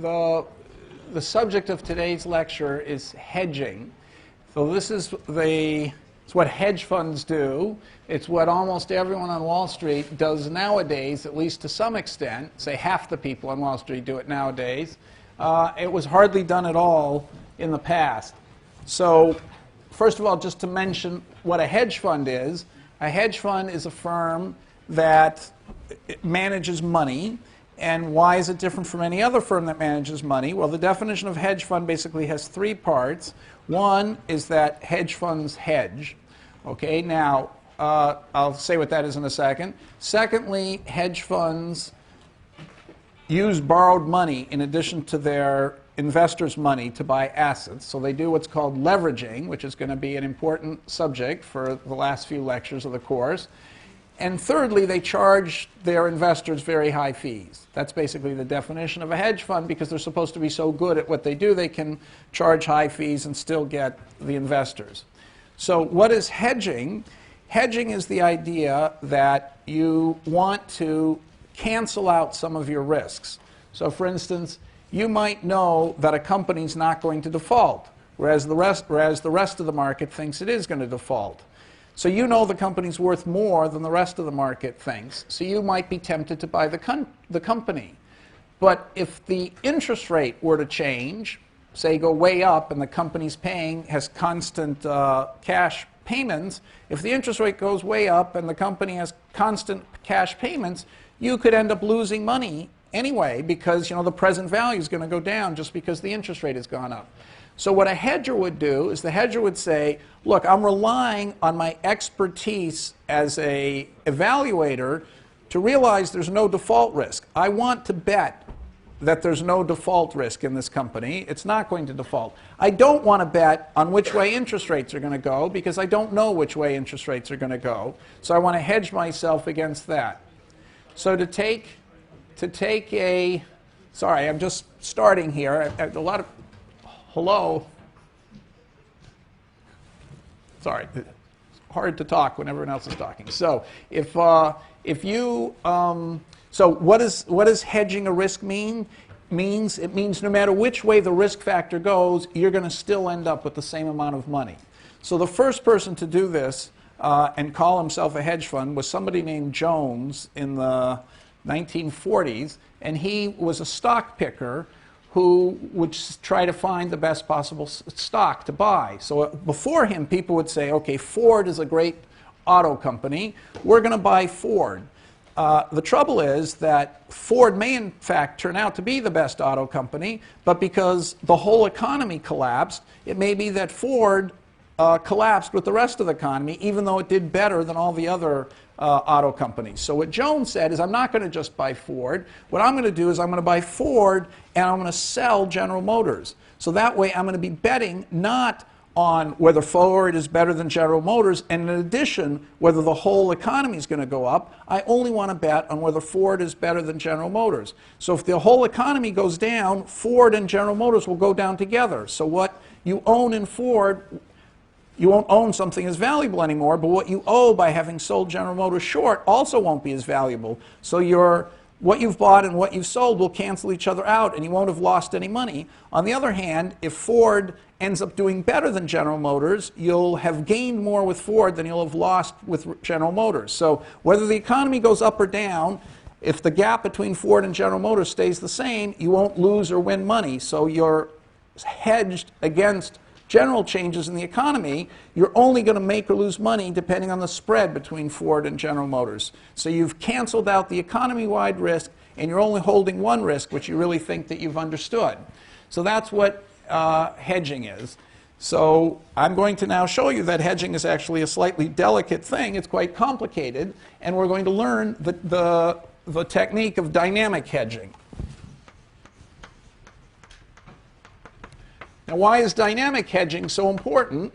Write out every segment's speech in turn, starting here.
the subject of today's lecture is hedging. So this is it's what hedge funds do. It's what almost everyone on Wall Street does nowadays, at least to some extent. Say half the people on Wall Street do it nowadays. It was hardly done at all in the past. So first of all, just to mention what a hedge fund is. A hedge fund is a firm that manages money. And why is it different from any other firm that manages money? Well, the definition of hedge fund basically has three parts. One is that hedge funds hedge. Okay, now I'll say what that is in a second. Secondly, hedge funds use borrowed money in addition to their investors' money to buy assets. So they do what's called leveraging, which is going to be an important subject for the last few lectures of the course. And thirdly, they charge their investors very high fees. That's basically the definition of a hedge fund, because they're supposed to be so good at what they do, they can charge high fees and still get the investors. So what is hedging? Hedging is the idea that you want to cancel out some of your risks. So for instance, you might know that a company's not going to default, whereas the rest of the market thinks it is going to default. So you know the company's worth more than the rest of the market thinks, so you might be tempted to buy the company. But if the interest rate were to change, say go way up and the company's has constant cash payments, if the interest rate goes way up and the company has constant cash payments, you could end up losing money anyway, because the present value is going to go down just because the interest rate has gone up. So what a hedger would do is the hedger would say, look, I'm relying on my expertise as an evaluator to realize there's no default risk. I want to bet that there's no default risk in this company. It's not going to default. I don't want to bet on which way interest rates are going to go, because I don't know which way interest rates are going to go. So I want to hedge myself against that. So to take a, sorry, I'm just starting here. A lot of, hello. Sorry, it's hard to talk when everyone else is talking. So so what does hedging a risk mean? It means no matter which way the risk factor goes, you're going to still end up with the same amount of money. So the first person to do this and call himself a hedge fund was somebody named Jones in the 1940s, and he was a stock picker who would try to find the best possible stock to buy. So before him, people would say, okay, Ford is a great auto company. We're going to buy Ford. The trouble is that Ford may in fact turn out to be the best auto company, but because the whole economy collapsed, it may be that Ford collapsed with the rest of the economy, even though it did better than all the other auto companies. So what Jones said is, I'm not going to just buy Ford. What I'm going to do is I'm going to buy Ford and I'm going to sell General Motors. So that way I'm going to be betting not on whether Ford is better than General Motors, and in addition, whether the whole economy is going to go up. I only want to bet on whether Ford is better than General Motors. So if the whole economy goes down, Ford and General Motors will go down together. So what you own in Ford, you won't own something as valuable anymore, but what you owe by having sold General Motors short also won't be as valuable. So what you've bought and what you've sold will cancel each other out, and you won't have lost any money. On the other hand, if Ford ends up doing better than General Motors, you'll have gained more with Ford than you'll have lost with General Motors. So whether the economy goes up or down, if the gap between Ford and General Motors stays the same, you won't lose or win money. So you're hedged against general changes in the economy. You're only going to make or lose money depending on the spread between Ford and General Motors. So you've canceled out the economy-wide risk, and you're only holding one risk, which you really think that you've understood. So that's what hedging is. So I'm going to now show you that hedging is actually a slightly delicate thing. It's quite complicated, and we're going to learn the technique of dynamic hedging. Now, why is dynamic hedging so important?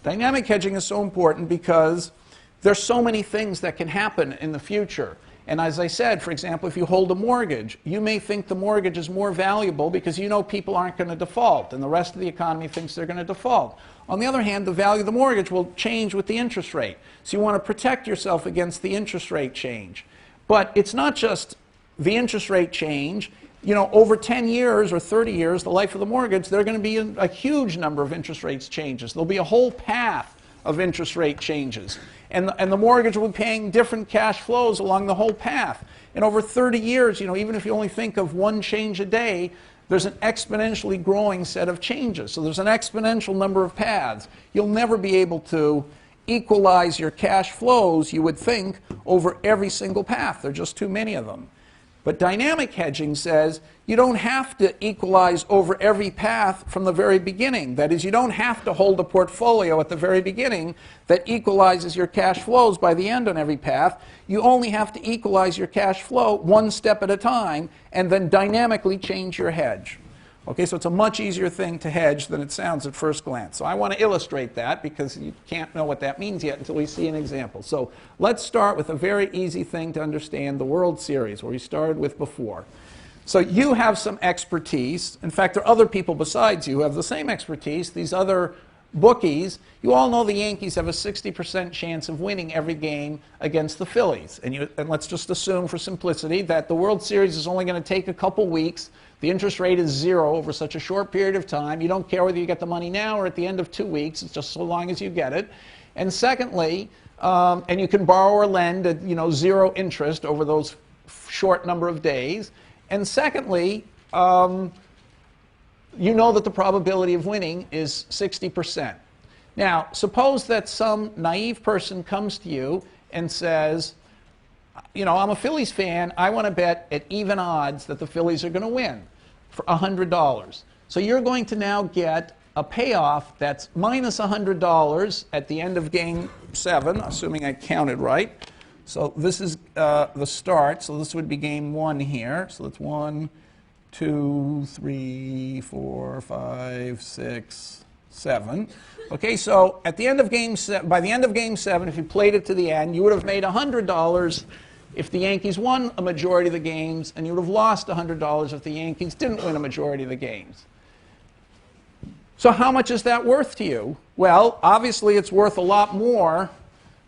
Dynamic hedging is so important because there's so many things that can happen in the future. And as I said, for example, if you hold a mortgage, you may think the mortgage is more valuable because you know people aren't going to default, and the rest of the economy thinks they're going to default. On the other hand, the value of the mortgage will change with the interest rate. So you want to protect yourself against the interest rate change. But it's not just the interest rate change. over 10 years or 30 years, the life of the mortgage, there are going to be a huge number of interest rates changes. There'll be a whole path of interest rate changes. And the mortgage will be paying different cash flows along the whole path. And over 30 years, even if you only think of one change a day, there's an exponentially growing set of changes. So there's an exponential number of paths. You'll never be able to equalize your cash flows, you would think, over every single path. There are just too many of them. But dynamic hedging says you don't have to equalize over every path from the very beginning. That is, you don't have to hold a portfolio at the very beginning that equalizes your cash flows by the end on every path. You only have to equalize your cash flow one step at a time and then dynamically change your hedge. Okay, so it's a much easier thing to hedge than it sounds at first glance. So I want to illustrate that because you can't know what that means yet until we see an example. So let's start with a very easy thing to understand, the World Series, where we started with before. So you have some expertise. In fact, there are other people besides you who have the same expertise, these other bookies. You all know the Yankees have a 60% chance of winning every game against the Phillies. And let's just assume for simplicity that the World Series is only going to take a couple weeks. The interest rate is 0 over such a short period of time. You don't care whether you get the money now or at the end of 2 weeks. It's just so long as you get it. And secondly, and you can borrow or lend at 0 interest over those short number of days. And secondly, you know that the probability of winning is 60%. Now, suppose that some naive person comes to you and says, I'm a Phillies fan. I want to bet at even odds that the Phillies are going to win for $100. So you're going to now get a payoff that's minus $100 at the end of game 7, assuming I counted right. So this is the start. So this would be game 1 here. So it's 1, 2, 3, 4, 5, 6, 7. Okay, so at the end of game 7, by the end of game 7, if you played it to the end, you would have made $100 if the Yankees won a majority of the games, and you would have lost $100 if the Yankees didn't win a majority of the games. So how much is that worth to you? Well, obviously it's worth a lot more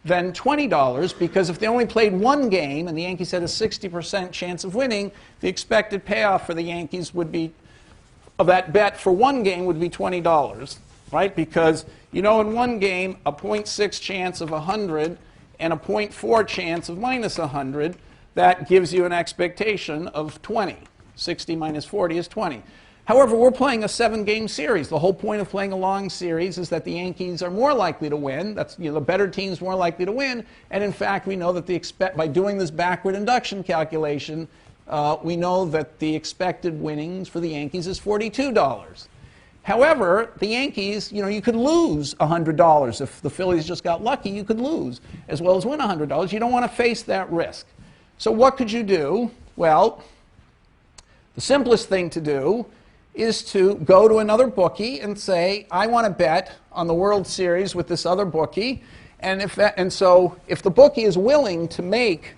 than $20, because if they only played one game and the Yankees had a 60% chance of winning, the expected payoff for the Yankees would be, of that bet for one game, would be $20, right? Because in one game, a 0.6 chance of 100 and a 0.4 chance of minus 100, that gives you an expectation of 20. 60 minus 40 is 20. However, we're playing a 7-game series. The whole point of playing a long series is that the Yankees are more likely to win. That's, the better team's more likely to win. And in fact, we know that by doing this backward induction calculation, we know that the expected winnings for the Yankees is $42. However, the Yankees, you could lose $100. If the Phillies just got lucky, you could lose as well as win $100. You don't want to face that risk. So what could you do? Well, the simplest thing to do is to go to another bookie and say, I want to bet on the World Series with this other bookie. And so if the bookie is willing to make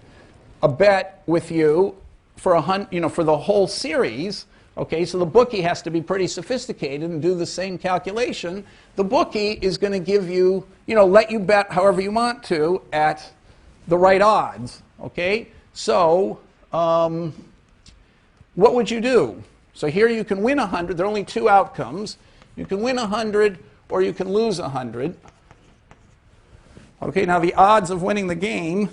a bet with you for for the whole series, okay, so the bookie has to be pretty sophisticated and do the same calculation. The bookie is going to give you, let you bet however you want to at the right odds, okay? So what would you do? So here you can win 100. There are only 2 outcomes. You can win 100 or you can lose 100. Okay, now the odds of winning the game,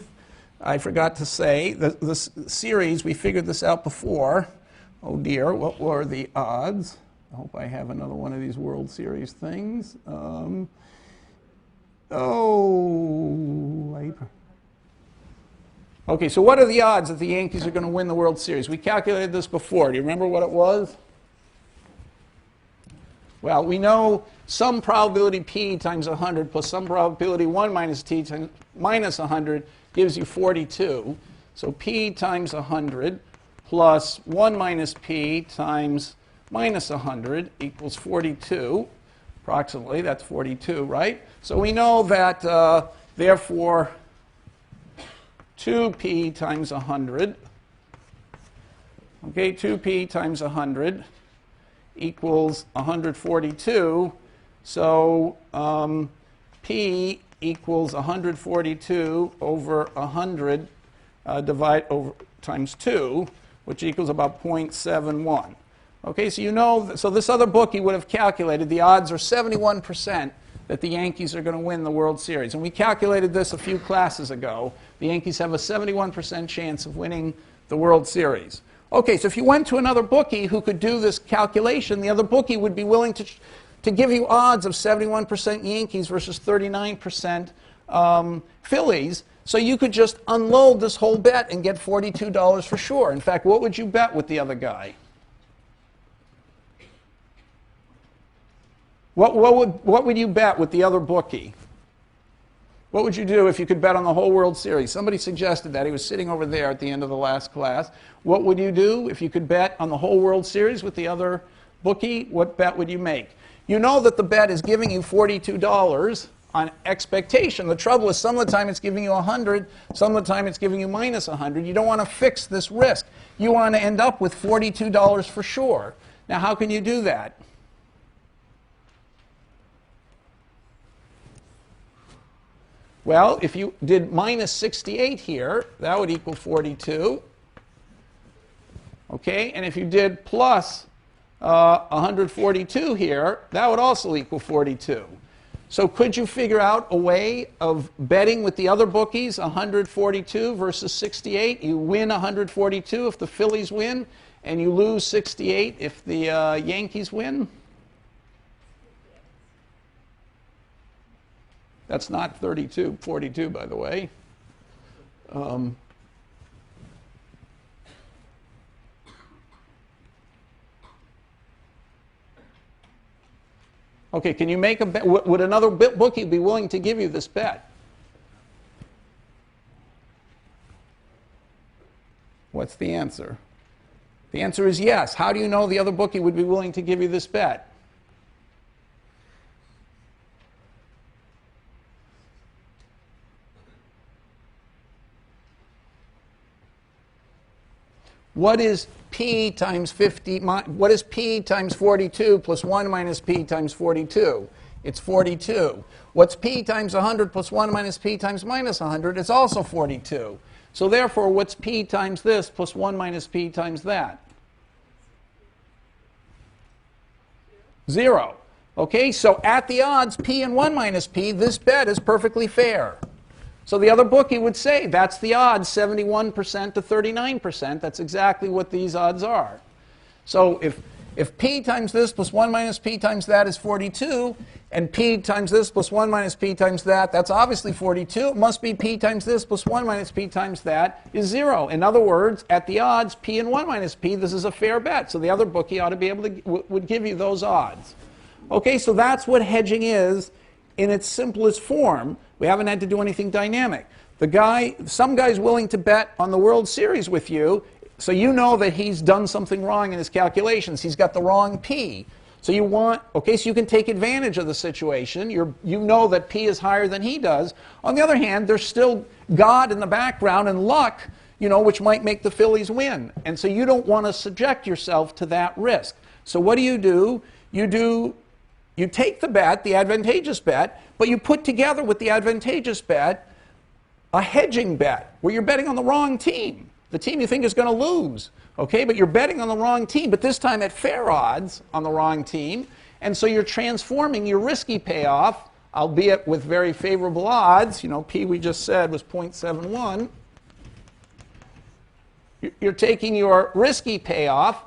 I forgot to say, this series, we figured this out before. Oh dear, what were the odds? I hope I have another one of these World Series things. Okay, so what are the odds that the Yankees are going to win the World Series? We calculated this before. Do you remember what it was? Well, we know some probability p times 100 plus some probability 1 minus t times minus 100 gives you 42. So p times 100 plus 1 minus p times minus 100 equals 42. Approximately, that's 42, right? So we know that, therefore, 2p times 100, okay, 2p times 100 equals 142. So p equals 142 over 100 times 2, which equals about 0.71. Okay, so you know, so this other bookie would have calculated the odds are 71% that the Yankees are going to win the World Series. And we calculated this a few classes ago. The Yankees have a 71% chance of winning the World Series. Okay, so if you went to another bookie who could do this calculation, the other bookie would be willing to give you odds of 71% Yankees versus 39% Phillies. So you could just unload this whole bet and get $42 for sure. In fact, what would you bet with the other guy? What would you bet with the other bookie? What would you do if you could bet on the whole World Series? Somebody suggested that. He was sitting over there at the end of the last class. What would you do if you could bet on the whole World Series with the other bookie? What bet would you make? You know that the bet is giving you $42 on expectation. The trouble is some of the time it's giving you 100, some of the time it's giving you minus 100. You don't want to fix this risk. You want to end up with $42 for sure. Now, how can you do that? Well, if you did minus 68 here, that would equal 42. Okay, and if you did plus 142 here, that would also equal 42. So could you figure out a way of betting with the other bookies 142 versus 68? You win 142 if the Phillies win, and you lose 68 if the Yankees win? That's not 42, by the way. Okay, can you make a bet? Would another bookie be willing to give you this bet? What's the answer? The answer is yes. How do you know the other bookie would be willing to give you this bet? What is P times 50? What is P times 42 plus 1 minus P times 42? It's 42. What's P times 100 plus 1 minus P times minus 100? It's also 42. So therefore, what's P times this plus 1 minus P times that? 0. Okay, so at the odds, P and 1 minus P, this bet is perfectly fair. So the other bookie would say that's the odds, 71% to 39%. That's exactly what these odds are. So if P times this plus 1 minus P times that is 42, and P times this plus 1 minus P times that, that's obviously 42. It must be P times this plus 1 minus P times that is 0. In other words, at the odds, P and 1 minus P, this is a fair bet. So the other bookie ought to be able to, would give you those odds. Okay, so that's what hedging is in its simplest form. We haven't had to do anything dynamic. Some guy's willing to bet on the World Series with you, so you know that he's done something wrong in his calculations. He's got the wrong P. So you want, okay, so you can take advantage of the situation. You know that P is higher than he does. On the other hand, there's still God in the background and luck, you know, which might make the Phillies win. And so you don't want to subject yourself to that risk. So what do? You take the bet, the advantageous bet, but you put together with the advantageous bet a hedging bet where you're betting on the wrong team, the team you think is going to lose. Okay, but you're betting on the wrong team, but this time at fair odds on the wrong team. And so you're transforming your risky payoff, albeit with very favorable odds. You know, P we just said was 0.71. You're taking your risky payoff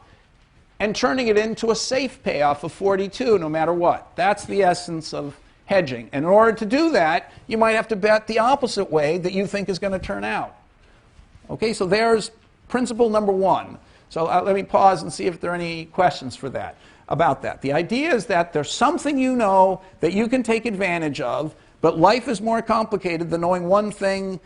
and turning it into a safe payoff of 42 no matter what. That's the essence of hedging. And in order to do that, you might have to bet the opposite way that you think is going to turn out. Okay, so there's principle number one. So let me pause and see if there are any questions for that, about that. The idea is that there's something you know that you can take advantage of, but life is more complicated than knowing one thing.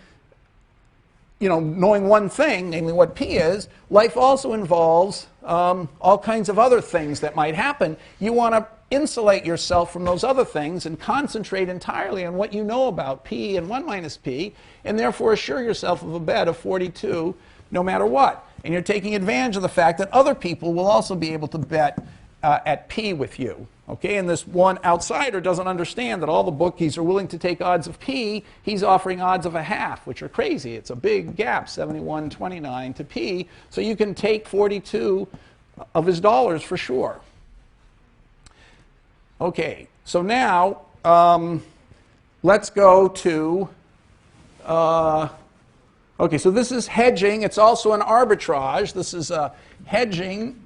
You know, knowing one thing, namely what P is. Life also involves all kinds of other things that might happen. You want to insulate yourself from those other things and concentrate entirely on what you know about P and 1 minus P, and therefore assure yourself of a bet of 42 no matter what. And you're taking advantage of the fact that other people will also be able to bet at P with you. Okay, and this one outsider doesn't understand that all the bookies are willing to take odds of P. He's offering odds of a half, which are crazy. It's a big gap, 71.29 to P. So you can take 42 of his dollars for sure. Okay, so now let's go to, okay, so this is hedging. It's also an arbitrage. This is hedging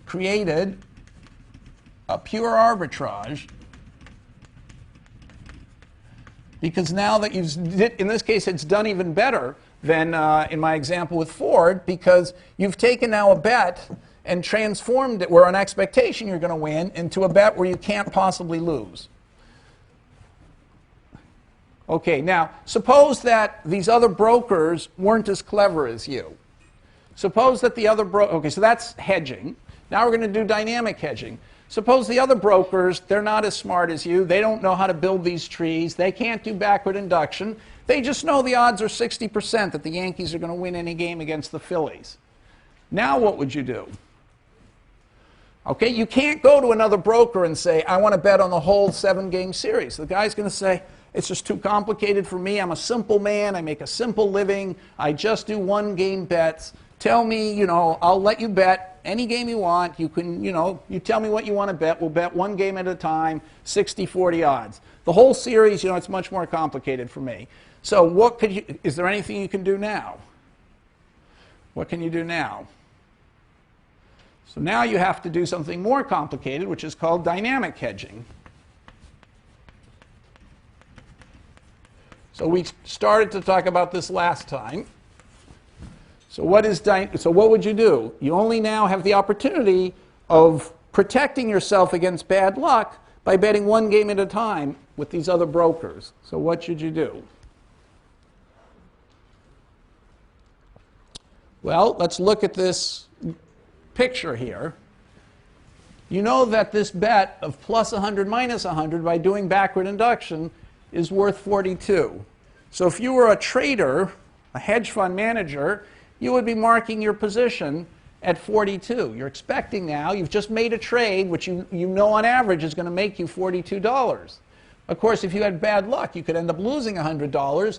created a pure arbitrage, because now that in this case it's done even better than in my example with Ford, because you've taken now a bet and transformed it where an expectation you're going to win into a bet where you can't possibly lose. Okay, now suppose that these other brokers weren't as clever as you. Suppose that the other okay, so that's hedging. Now we're going to do dynamic hedging. Suppose the other brokers, they're not as smart as you. They don't know how to build these trees. They can't do backward induction. They just know the odds are 60% that the Yankees are going to win any game against the Phillies. Now what would you do? Okay, you can't go to another broker and say, I want to bet on the whole 7-game series. The guy's going to say, it's just too complicated for me. I'm a simple man. I make a simple living. I just do 1-game bets. Tell me, you know, I'll let you bet any game you want. You can, you know, you tell me what you want to bet. We'll bet 1 game at a time, 60-40 odds. The whole series, you know, it's much more complicated for me. So what could you, is there anything you can do now? What can you do now? So now you have to do something more complicated, which is called dynamic hedging. So we started to talk about this last time. So what would you do? You only now have the opportunity of protecting yourself against bad luck by betting 1 game at a time with these other brokers. So what should you do? Well, let's look at this picture here. You know that this bet of plus 100 minus 100 by doing backward induction is worth 42. So if you were a trader, a hedge fund manager, you would be marking your position at 42. You're expecting now, you've just made a trade which you know on average is going to make you $42. Of course, if you had bad luck, you could end up losing $100,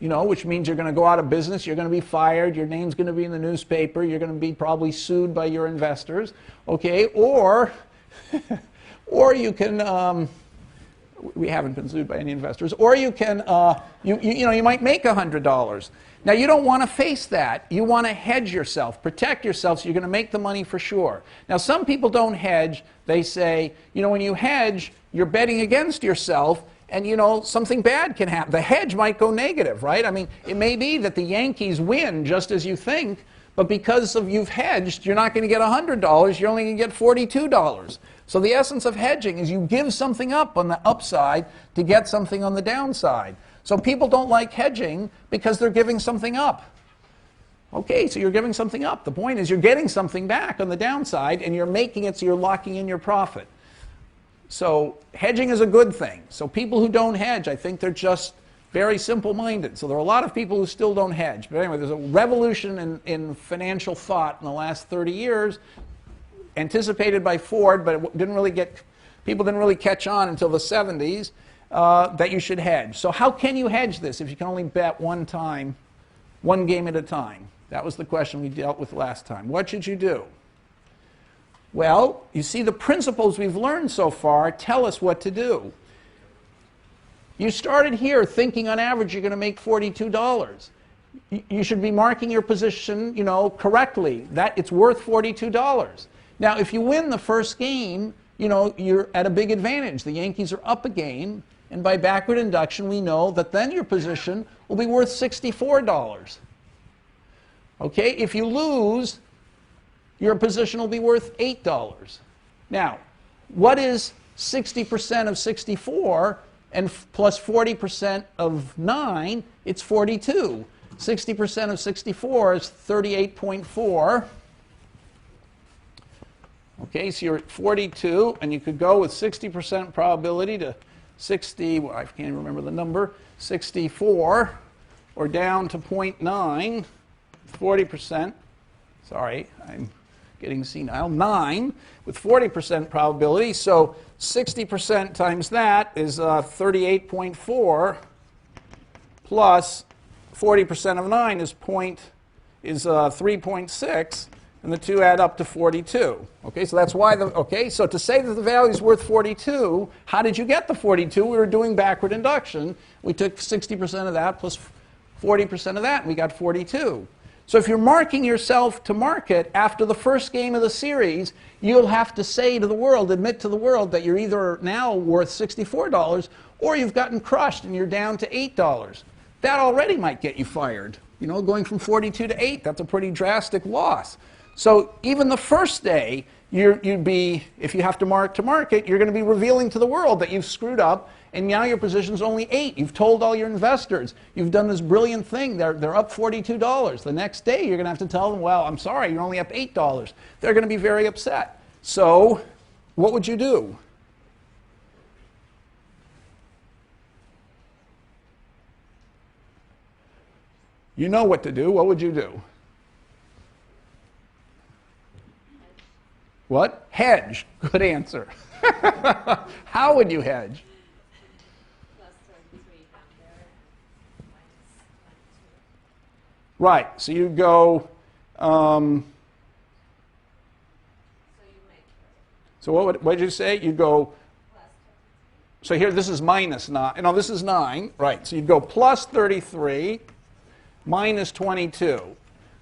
you know, which means you're going to go out of business, you're going to be fired, your name's going to be in the newspaper, you're going to be probably sued by your investors, okay? Or, or you can, we haven't been sued by any investors, or you can, you know, you might make $100. Now, you don't want to face that. You want to hedge yourself, protect yourself, so you're going to make the money for sure. Now, some people don't hedge. They say, you know, when you hedge, you're betting against yourself, and, you know, something bad can happen. The hedge might go negative, right? I mean, it may be that the Yankees win just as you think, but because of you've hedged, you're not going to get $100. You're only going to get $42. So the essence of hedging is you give something up on the upside to get something on the downside. So people don't like hedging because they're giving something up. Okay, so you're giving something up. The point is you're getting something back on the downside and you're making it so you're locking in your profit. So hedging is a good thing. So people who don't hedge, I think they're just very simple-minded. So there are a lot of people who still don't hedge. But anyway, there's a revolution in financial thought in the last 30 years, anticipated by Ford, but it didn't really people didn't really catch on until the 70s. That you should hedge. So how can you hedge this if you can only bet 1 time, 1 game at a time? That was the question we dealt with last time. What should you do? Well, you see, the principles we've learned so far tell us what to do. You started here thinking on average you're going to make $42. You should be marking your position, you know, correctly. That it's worth $42. Now, if you win the first game, you know, you're at a big advantage. The Yankees are up a game. And by backward induction, we know that then your position will be worth $64. Okay, if you lose, your position will be worth $8. Now, what is 60% of 64 and plus 40% of 9? It's 42. 60% of 64 is 38.4. Okay, so you're at 42, and you could go with 60% probability to 60, well, I can't even remember the number, 64, or down to 0.9, 40%. Sorry, I'm getting senile, 9 with 40% probability. So 60% times that is 38.4 plus 40% of 9 is 3.6, and the two add up to 42. Okay, so that's why so to say that the value is worth 42, how did you get the 42? We were doing backward induction. We took 60% of that plus 40% of that, and we got 42. So if you're marking yourself to market after the first game of the series, you'll have to say to the world, admit to the world that you're either now worth $64 or you've gotten crushed and you're down to $8. That already might get you fired. You know, going from 42 to 8, that's a pretty drastic loss. So even the first day, you'd be, if you have to mark to market, you're going to be revealing to the world that you've screwed up, and now your position's only 8. You've told all your investors. You've done this brilliant thing. They're up $42. The next day, you're going to have to tell them, well, I'm sorry, you're only up $8. They're going to be very upset. So what would you do? You know what to do. What would you do? What? Hedge. Good answer. How would you hedge? Right. So you go. So what did you say? You'd go. So here, this is minus 9. No, this is 9. Right. So you'd go plus 33 minus 22.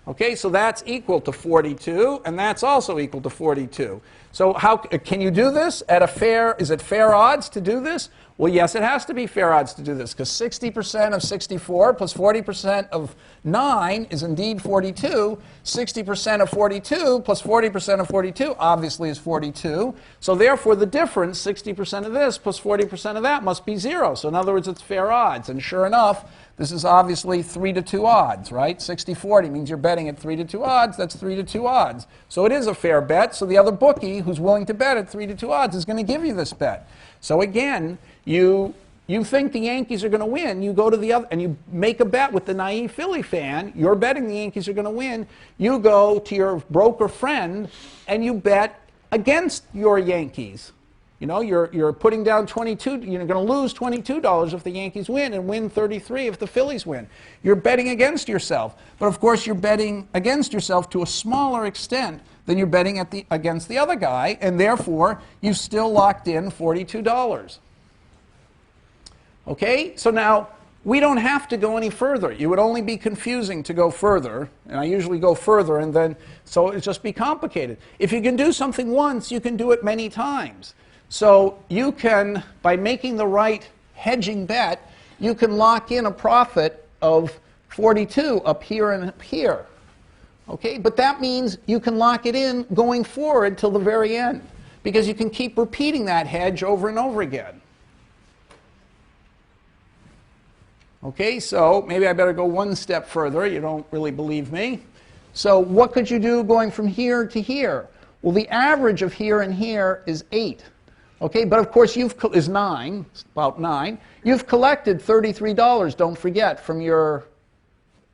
Okay, so that's equal to 42, and that's also equal to 42. So how can you do this at a fair, is it fair odds to do this? Well, yes, it has to be fair odds to do this, because 60% of 64 plus 40% of 9 is indeed 42. 60% of 42 plus 40% of 42 obviously is 42. So therefore, the difference, 60% of this plus 40% of that, must be 0. So in other words, it's fair odds. And sure enough, this is obviously 3 to 2 odds, right? 60-40 means you're betting at 3 to 2 odds. That's 3 to 2 odds. So it is a fair bet. So the other bookie who's willing to bet at 3 to 2 odds is going to give you this bet. So again, you think the Yankees are going to win. You go to the other and you make a bet with the naive Philly fan. You're betting the Yankees are going to win. You go to your broker friend and you bet against your Yankees. You know, you're putting down 22, you're going to lose $22 if the Yankees win and win 33 if the Phillies win. You're betting against yourself. But of course, you're betting against yourself to a smaller extent than you're betting against the other guy, and therefore, you've still locked in $42. Okay, so now, we don't have to go any further. It would only be confusing to go further, and I usually go further, and then, so it'd just be complicated. If you can do something once, you can do it many times. So you can, by making the right hedging bet, you can lock in a profit of 42 up here and up here. Okay, but that means you can lock it in going forward till the very end, because you can keep repeating that hedge over and over again. Okay, so maybe I better go one step further. You don't really believe me. So what could you do going from here to here? Well, the average of here and here is 8. Okay, but of course is 9, about 9. You've collected $33, don't forget, from your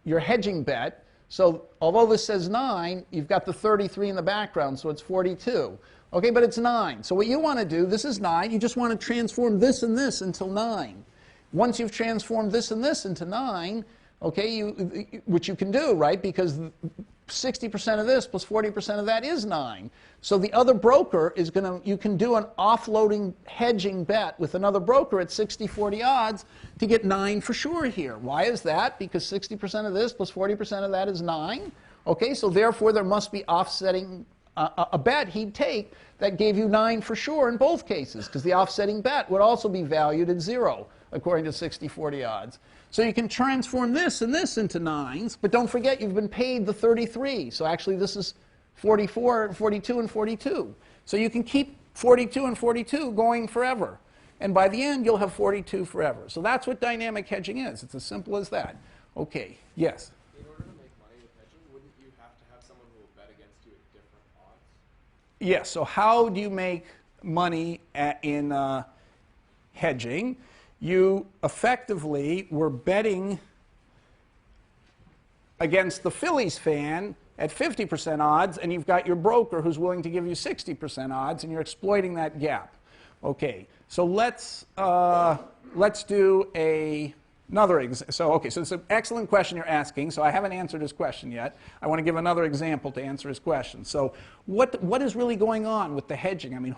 hedging bet. So although this says 9, you've got the 33 in the background, so it's 42. Okay, but it's 9. So what you want to do, this is 9, you just want to transform this and this until 9. Once you've transformed this and this into 9, okay, which you can do, right, because 60% of this plus 40% of that is 9. So the other broker is going to, you can do an offloading hedging bet with another broker at 60-40 odds to get 9 for sure here. Why is that? Because 60% of this plus 40% of that is 9. Okay, so therefore there must be offsetting a bet he'd take that gave you 9 for sure in both cases, because the offsetting bet would also be valued at 0 according to 60-40 odds. So you can transform this and this into 9s, but don't forget you've been paid the 33. So actually this is 44, 42, and 42. So you can keep 42 and 42 going forever. And by the end, you'll have 42 forever. So that's what dynamic hedging is. It's as simple as that. Okay, yes? In order to make money with hedging, wouldn't you have to have someone who will bet against you at different odds? Yes, so how do you make money in hedging? You effectively were betting against the Phillies fan at 50% odds, and you've got your broker who's willing to give you 60% odds, and you're exploiting that gap. Okay, so let's do another example. So it's an excellent question you're asking. So I haven't answered his question yet. I want to give another example to answer his question. So what is really going on with the hedging? I mean,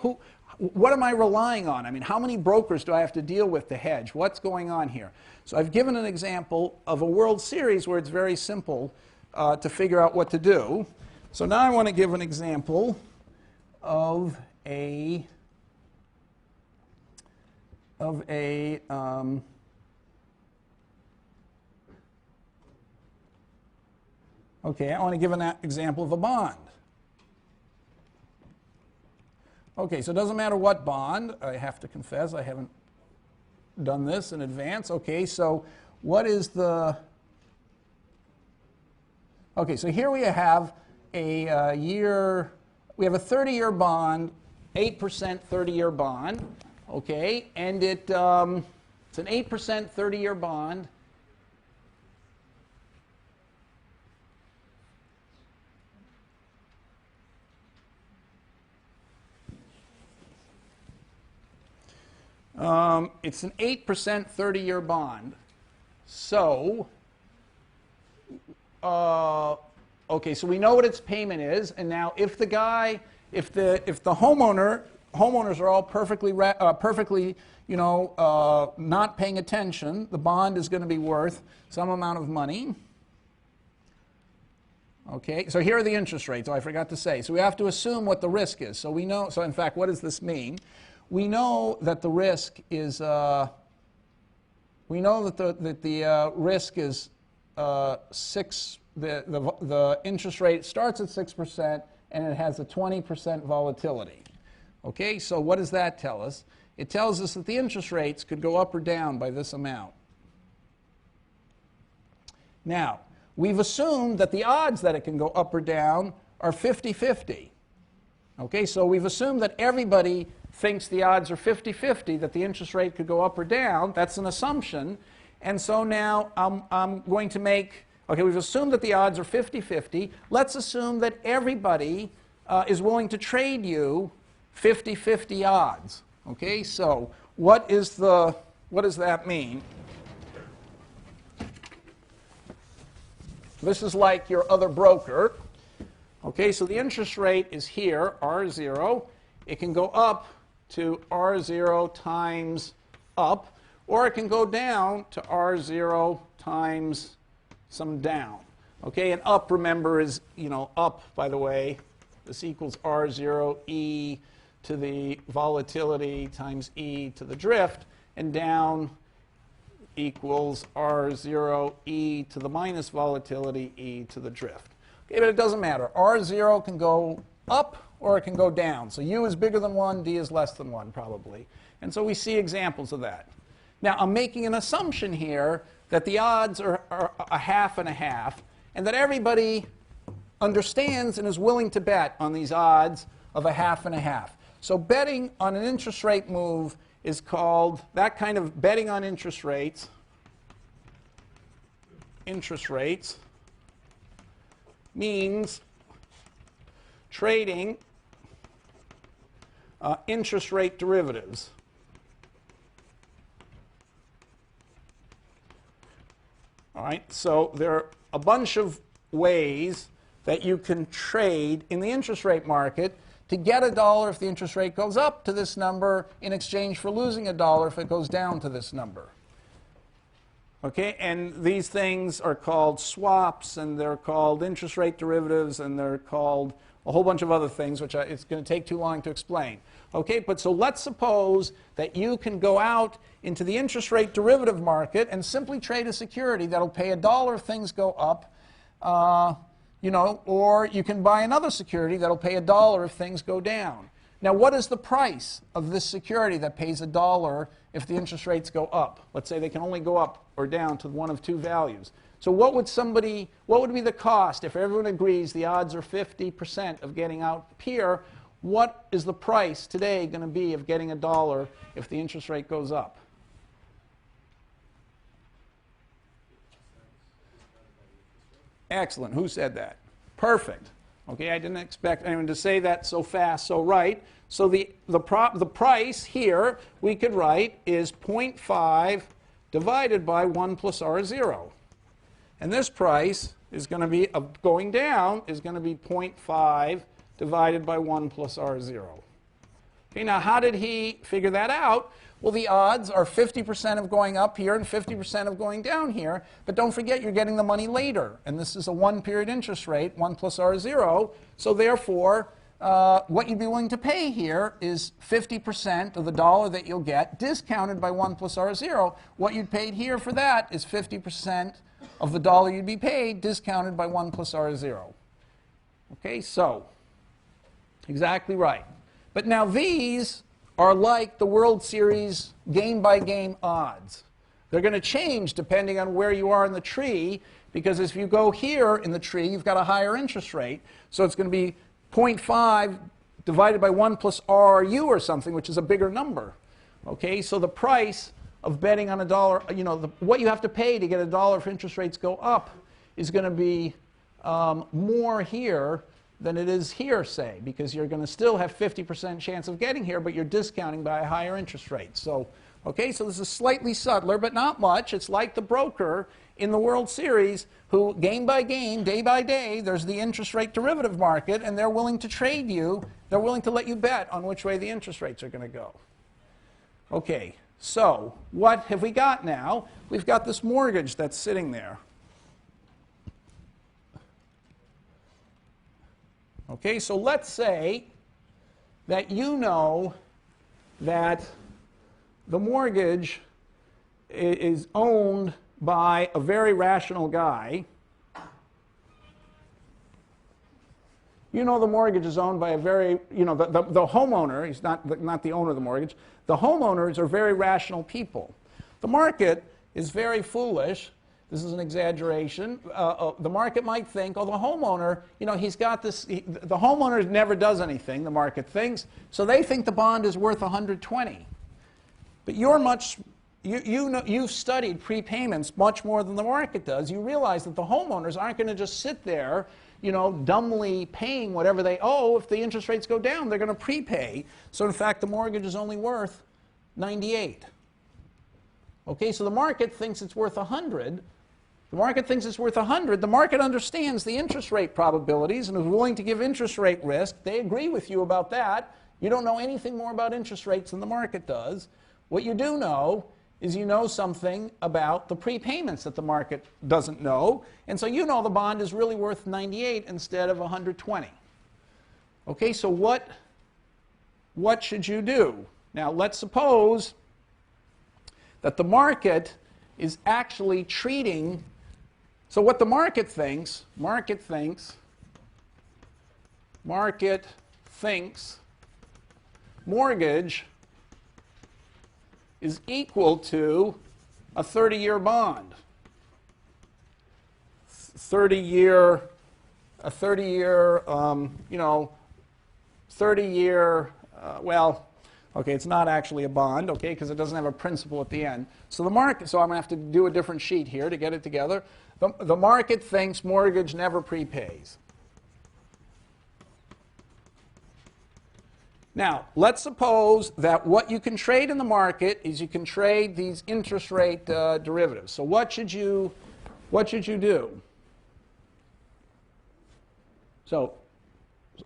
what am I relying on? I mean, how many brokers do I have to deal with to hedge? What's going on here? So I've given an example of a World Series where it's very simple to figure out what to do. So now I want to give an example of a okay, I want to give an example of a bond. Okay, so it doesn't matter what bond. I have to confess I haven't done this in advance. Okay, so what is the... Okay, so here we have a year... We have a 30-year bond, 8% 30-year bond. Okay, and it's an 8% 30-year bond. It's an 8% 30-year bond. So, okay, so we know what its payment is, and now if the homeowners are all perfectly, not paying attention, the bond is going to be worth some amount of money. Okay, so here are the interest rates. Oh, I forgot to say. So we have to assume what the risk is. So we know. So in fact, what does this mean? We know that the risk is. We know that the risk is 6. The interest rate starts at 6% and it has a 20% volatility. Okay, so what does that tell us? It tells us that the interest rates could go up or down by this amount. Now, we've assumed that the odds that it can go up or down are 50-50. Okay, so we've assumed that everybody thinks the odds are 50-50, that the interest rate could go up or down. That's an assumption. And so now I'm going to make, okay, we've assumed that the odds are 50-50. Let's assume that everybody is willing to trade you 50-50 odds. Okay, so what does that mean? This is like your other broker. Okay, so the interest rate is here, R0. It can go up to R0 times up, or it can go down to R0 times some down. Okay, and up, remember, is, up, by the way. This equals R0 e to the volatility times e to the drift, and down equals R0 e to the minus volatility e to the drift. Okay, but it doesn't matter. R0 can go up or it can go down. So U is bigger than 1, D is less than 1 probably. And so we see examples of that. Now I'm making an assumption here that the odds are a half and a half, and that everybody understands and is willing to bet on these odds of a half and a half. So betting on an interest rate move is called, that kind of betting on interest rates means trading interest rate derivatives. All right, so there are a bunch of ways that you can trade in the interest rate market to get $1 if the interest rate goes up to this number in exchange for losing $1 if it goes down to this number. Okay, and these things are called swaps, and they're called interest rate derivatives, and they're called a whole bunch of other things, which it's going to take too long to explain. Okay, but so let's suppose that you can go out into the interest rate derivative market and simply trade a security that'll pay $1 if things go up, or you can buy another security that'll pay $1 if things go down. Now, what is the price of this security that pays $1 if the interest rates go up? Let's say they can only go up or down to one of two values. So what would be the cost if everyone agrees the odds are 50% of getting out here? What is the price today going to be of getting $1 if the interest rate goes up? Excellent. Who said that? Perfect. Okay, I didn't expect anyone to say that so fast, so right. So the price here we could write is 0.5 divided by 1 plus R0. And this price is going to be, going down, is going to be 0.5 divided by 1 plus R0. Okay, now how did he figure that out? Well, the odds are 50% of going up here and 50% of going down here. But don't forget, you're getting the money later. And this is a one-period interest rate, 1 plus R0. So therefore, what you'd be willing to pay here is 50% of the dollar that you'll get discounted by 1 plus R0. What you'd paid here for that is 50% of the dollar you'd be paid discounted by 1 plus R0. Okay, so exactly right. But now these are like the World Series game-by-game odds. They're going to change depending on where you are in the tree, because if you go here in the tree, you've got a higher interest rate. So it's going to be 0.5 divided by 1 plus RU or something, which is a bigger number. Okay, so the price of betting on a dollar, you know, what you have to pay to get a dollar if interest rates go up is going to be more here than it is here, say, because you're going to still have 50% chance of getting here, but you're discounting by a higher interest rate. So, okay, so this is slightly subtler, but not much. It's like the broker in the World Series who, game by game, day by day, there's the interest rate derivative market, and they're willing to trade you. They're willing to let you bet on which way the interest rates are going to go. Okay, so what have we got now? We've got this mortgage that's sitting there. Okay, so let's say that you know that the mortgage is owned by a very rational guy. You know the mortgage is owned by a very, you know, the homeowner, he's not the owner of the mortgage. The homeowners are very rational people. The market is very foolish. This is an exaggeration. The market might think, oh, the homeowner, you know, he's got this, the homeowner never does anything, the market thinks, so they think the bond is worth 120. But you're much, you've studied prepayments much more than the market does. You realize that the homeowners aren't going to just sit there, you know, dumbly paying whatever they owe. If the interest rates go down, they're going to prepay. So in fact, the mortgage is only worth 98. Okay, so the market thinks it's worth 100. The market thinks it's worth 100. The market understands the interest rate probabilities and is willing to give interest rate risk. They agree with you about that. You don't know anything more about interest rates than the market does. What you do know is you know something about the prepayments that the market doesn't know. And so you know the bond is really worth 98 instead of 120. Okay, so what should you do? Now, let's suppose that the market is actually treating, so what the market thinks mortgage is equal to a 30-year bond. 30-year, well, okay, it's not actually a bond, okay, because it doesn't have a principal at the end. So the market, so I'm going to have to do a different sheet here to get it together. The market thinks mortgage never prepays. Now, let's suppose that what you can trade in the market is you can trade these interest rate derivatives. So what should you do? So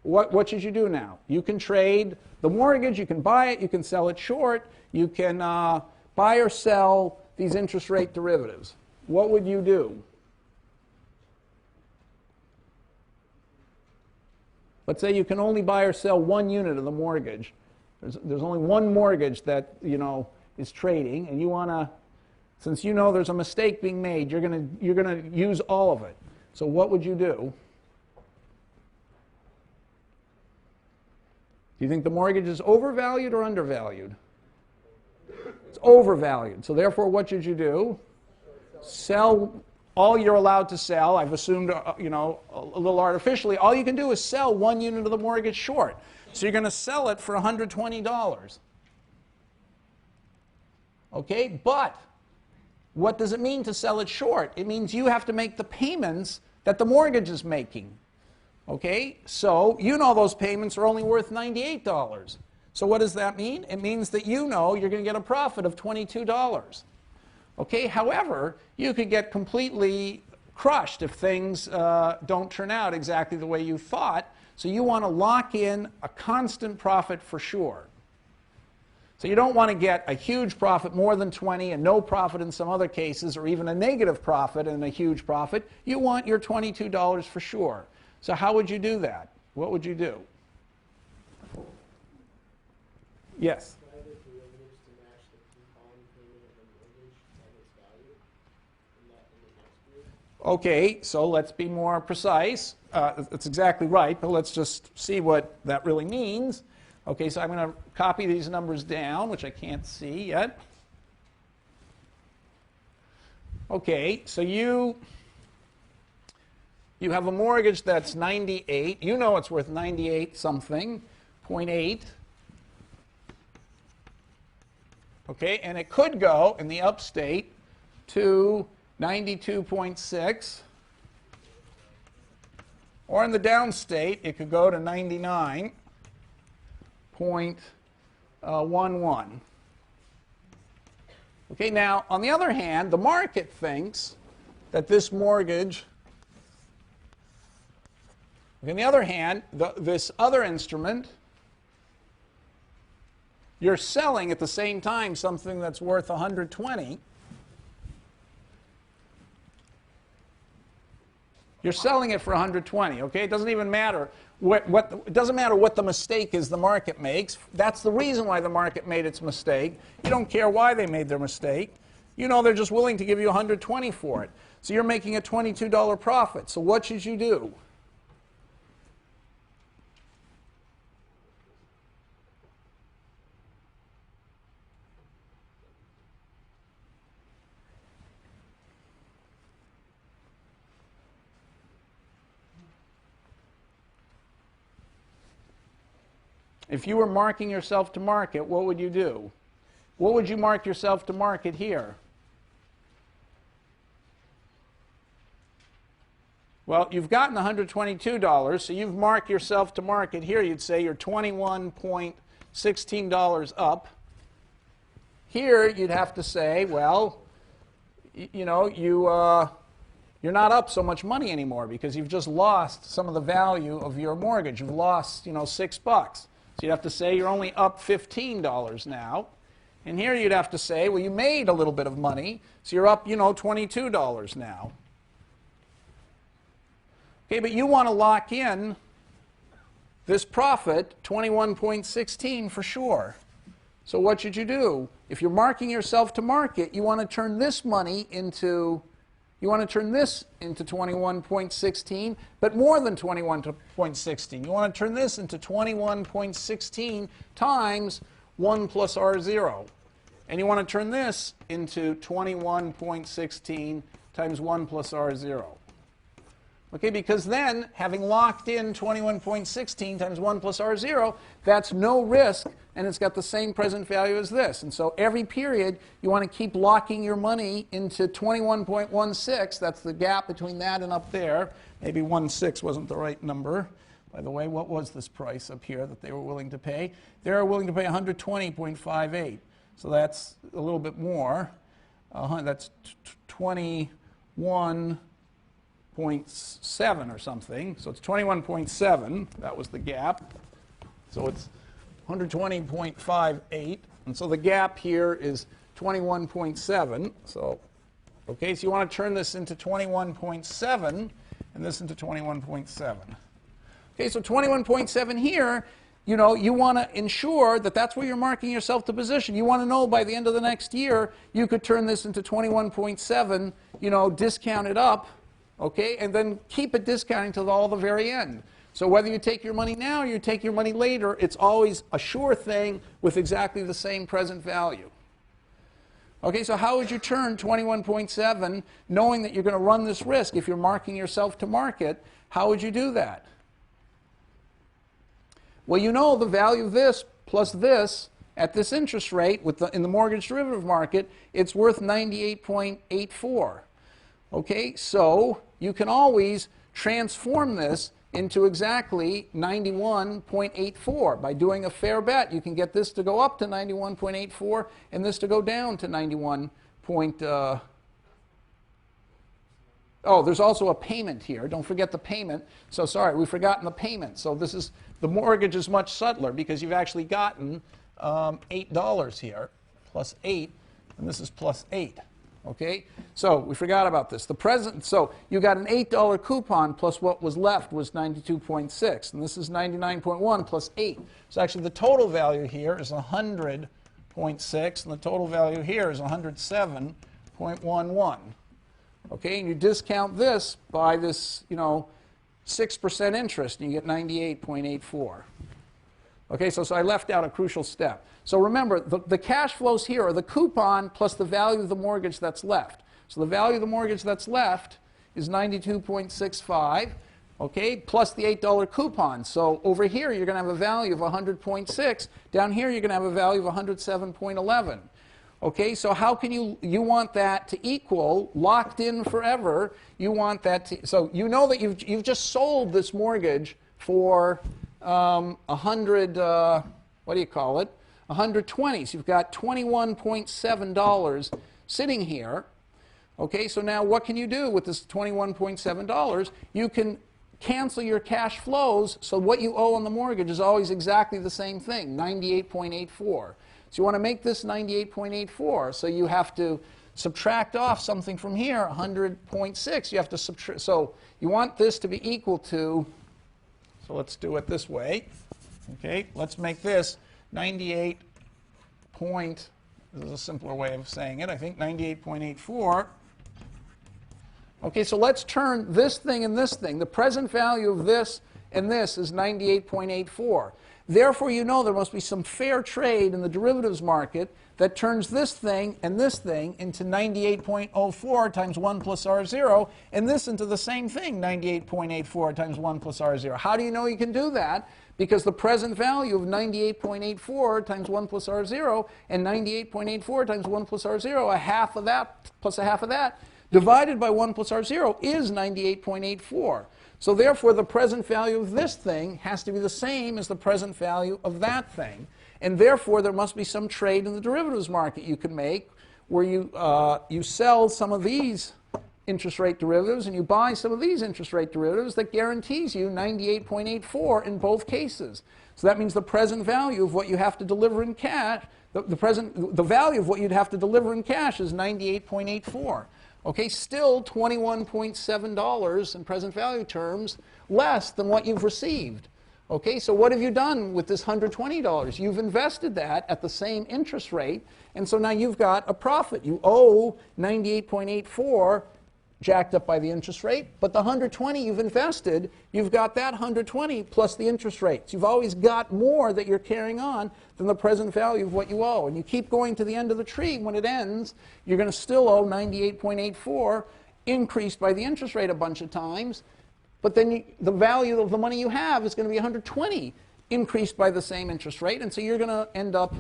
what should you do now? You can trade the mortgage, you can buy it, you can sell it short, you can buy or sell these interest rate derivatives. What would you do? Let's say you can only buy or sell one unit of the mortgage. There's only one mortgage that, you know, is trading, and you want to, since you know there's a mistake being made, you're going to use all of it. So what would you do? Do you think the mortgage is overvalued or undervalued? It's overvalued. So therefore, what should you do? Sell all you're allowed to sell. I've assumed, you know, a little artificially, all you can do is sell one unit of the mortgage short. So you're going to sell it for $120. Okay, but what does it mean to sell it short? It means you have to make the payments that the mortgage is making. Okay, so you know those payments are only worth $98. So what does that mean? It means that you know you're going to get a profit of $22. Okay, however, you could get completely crushed if things don't turn out exactly the way you thought. So you want to lock in a constant profit for sure. So you don't want to get a huge profit, more than 20, and no profit in some other cases, or even a negative profit and a huge profit. You want your $22 for sure. So how would you do that? What would you do? Yes? Buy the derivatives to match the coupon payment of the mortgage at its value in the next year. Okay, so let's be more precise. That's exactly right, but let's just see what that really means. Okay, so I'm going to copy these numbers down, which I can't see yet. Okay, so you have a mortgage that's 98. You know it's worth 98 something, 0.8. Okay, and it could go in the upstate to 92.6. Or in the downstate, it could go to 99.11. Okay, now, on the other hand, the market thinks that this mortgage, on the other hand, this other instrument, you're selling at the same time something that's worth 120. You're selling it for 120, okay? It doesn't even matter it doesn't matter what the mistake is the market makes. That's the reason why the market made its mistake. You don't care why they made their mistake. You know they're just willing to give you 120 for it. So you're making a $22 profit. So what should you do? If you were marking yourself to market, what would you do? What would you mark yourself to market here? Well, you've gotten $122, so you've marked yourself to market here. You'd say you're $21.16 up. Here, you'd have to say, well, you know, you're not up so much money anymore because you've just lost some of the value of your mortgage. You've lost, you know, $6. So you'd have to say you're only up $15 now. And here you'd have to say, well, you made a little bit of money, so you're up, you know, $22 now. Okay, but you want to lock in this profit, 21.16 for sure. So what should you do? If you're marking yourself to market, you want to turn this money into, you want to turn this into 21.16, but more than 21.16. You want to turn this into 21.16 times 1 plus R0. And you want to turn this into 21.16 times 1 plus R0. Okay, because then, having locked in 21.16 times 1 plus R0, that's no risk, and it's got the same present value as this. And so every period, you want to keep locking your money into 21.16. That's the gap between that and up there. Maybe 16 wasn't the right number. By the way, what was this price up here that they were willing to pay? They were willing to pay 120.58. So that's a little bit more. That's 21.7 or something. So it's 21.7. That was the gap. So it's 120.58. And so the gap here is 21.7. So, okay, so you want to turn this into 21.7 and this into 21.7. Okay, so 21.7 here, you know, you want to ensure that that's where you're marking yourself to position. You want to know by the end of the next year, you could turn this into 21.7, you know, discount it up, okay, and then keep it discounting till all the very end. So whether you take your money now or you take your money later, it's always a sure thing with exactly the same present value. Okay, so how would you turn 21.7 knowing that you're going to run this risk if you're marking yourself to market? How would you do that? Well, you know the value of this plus this at this interest rate in the mortgage derivative market, it's worth 98.84. Okay, so you can always transform this into exactly 91.84. By doing a fair bet, you can get this to go up to 91.84 and this to go down to 91. Oh, there's also a payment here. Don't forget the payment. So sorry, we've forgotten the payment. So this is, the mortgage is much subtler because you've actually gotten $8 here, plus 8, and this is plus 8. Okay, so we forgot about this. The present, so you got an $8 coupon plus what was left was 92.6, and this is 99.1 plus 8. So actually the total value here is 100.6, and the total value here is 107.11. Okay, and you discount this by this, 6% interest, and you get 98.84. Okay, so I left out a crucial step. So remember, the cash flows here are the coupon plus the value of the mortgage that's left. So the value of the mortgage that's left is 92.65, okay, plus the $8 coupon. So over here, you're going to have a value of 100.6. Down here, you're going to have a value of 107.11. Okay, so how can you want that to equal, locked in forever, you want that to, so you know that you've just sold this mortgage for 100, what do you call it, 120. So you've got $21.7 sitting here. Okay, so now what can you do with this $21.7? You can cancel your cash flows, so what you owe on the mortgage is always exactly the same thing, 98.84. So you want to make this 98.84, so you have to subtract off something from here, 100.6. You have to subtract, so you want this to be equal to, so let's do it this way. Okay, let's make this 98 point, this is a simpler way of saying it, I think, 98.84. Okay, so let's turn this thing and this thing. The present value of this and this is 98.84. Therefore, you know there must be some fair trade in the derivatives market that turns this thing and this thing into 98.04 times 1 plus R0, and this into the same thing, 98.84 times 1 plus R0. How do you know you can do that? Because the present value of 98.84 times 1 plus R0 and 98.84 times 1 plus R0, a half of that plus a half of that, divided by 1 plus R0 is 98.84. So therefore, the present value of this thing has to be the same as the present value of that thing. And therefore, there must be some trade in the derivatives market you can make where you sell some of these interest rate derivatives and you buy some of these interest rate derivatives that guarantees you 98.84 in both cases. So that means the present value of what you have to deliver in cash, the value of what you'd have to deliver in cash is 98.84. Okay, still $21.7 in present value terms, less than what you've received. Okay, so what have you done with this $120? You've invested that at the same interest rate, and so now you've got a profit. You owe 98.84 jacked up by the interest rate, but the 120 you've invested, you've got that 120 plus the interest rates. You've always got more that you're carrying on than the present value of what you owe. And you keep going to the end of the tree. When it ends, you're going to still owe 98.84, increased by the interest rate a bunch of times, but then the value of the money you have is going to be 120, increased by the same interest rate, and so you're going to end up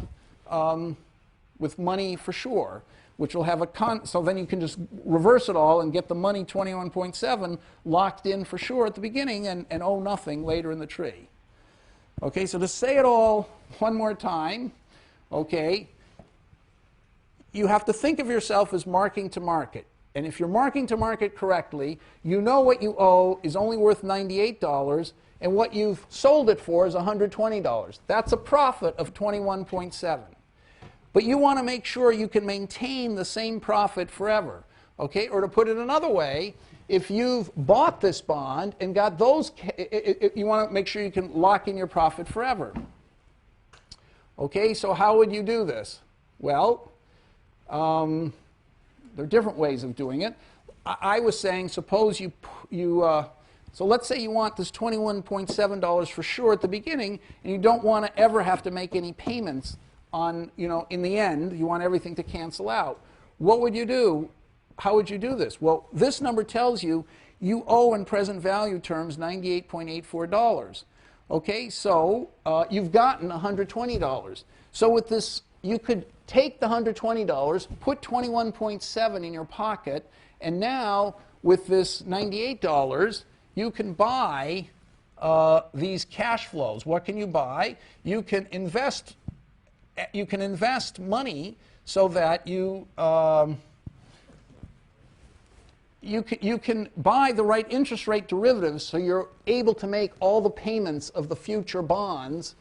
with money for sure, which will have so then you can just reverse it all and get the money 21.7 locked in for sure at the beginning and owe nothing later in the tree. Okay, so to say it all one more time, okay, you have to think of yourself as marking to market. And if you're marking to market correctly, you know what you owe is only worth $98 and what you've sold it for is $120. That's a profit of 21.7. But you want to make sure you can maintain the same profit forever. Okay? Or to put it another way, if you've bought this bond and got those, you want to make sure you can lock in your profit forever. Okay, so how would you do this? Well, there are different ways of doing it. I was saying, suppose so let's say you want this $21.7 for sure at the beginning, and you don't want to ever have to make any payments on, in the end, you want everything to cancel out. What would you do? How would you do this? Well, this number tells you you owe in present value terms $98.84. Okay, so you've gotten $120. So with this, you could take the $120, put 21.7 in your pocket, and now with this $98, you can buy these cash flows. What can you buy? You can invest money so that you can buy the right interest rate derivatives so you're able to make all the payments of the future bonds.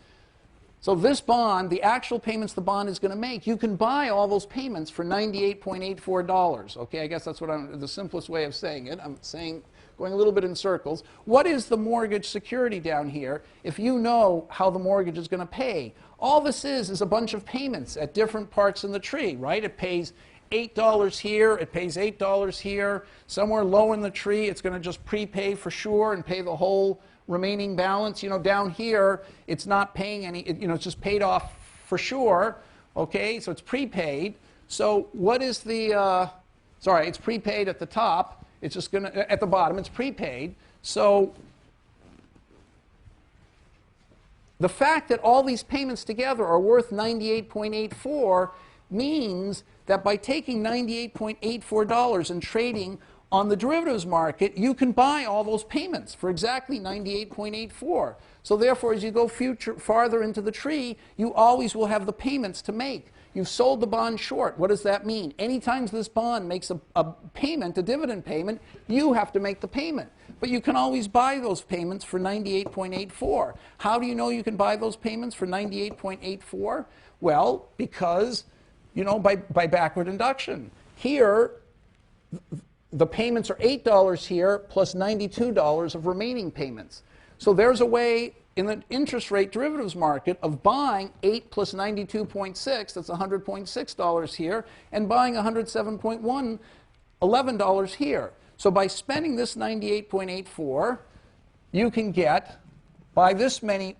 So this bond, the actual payments the bond is going to make, you can buy all those payments for $98.84. Okay, I guess that's the simplest way of saying it. I'm saying, going a little bit in circles. What is the mortgage security down here if you know how the mortgage is going to pay? All this is a bunch of payments at different parts in the tree, right? It pays $8 here, it pays $8 here. Somewhere low in the tree, it's going to just prepay for sure and pay the whole remaining balance. You know, down here, it's not paying any, it's just paid off for sure. Okay, so it's prepaid. So what is the, sorry, it's prepaid at the top. It's just going to, at the bottom, it's prepaid. So the fact that all these payments together are worth 98.84 means that by taking $98.84 and trading on the derivatives market, you can buy all those payments for exactly 98.84. So therefore, as you go farther into the tree, you always will have the payments to make. You've sold the bond short. What does that mean? Anytime this bond makes a payment, a dividend payment, you have to make the payment. But you can always buy those payments for 98.84. How do you know you can buy those payments for 98.84? Well, because, by backward induction. Here, the payments are $8 here plus $92 of remaining payments. So there's a way in the interest rate derivatives market of buying 8 plus 92.6, that's $100.6 here, and buying $107.1, $11 here. So by spending this 98.84, you can get, by this many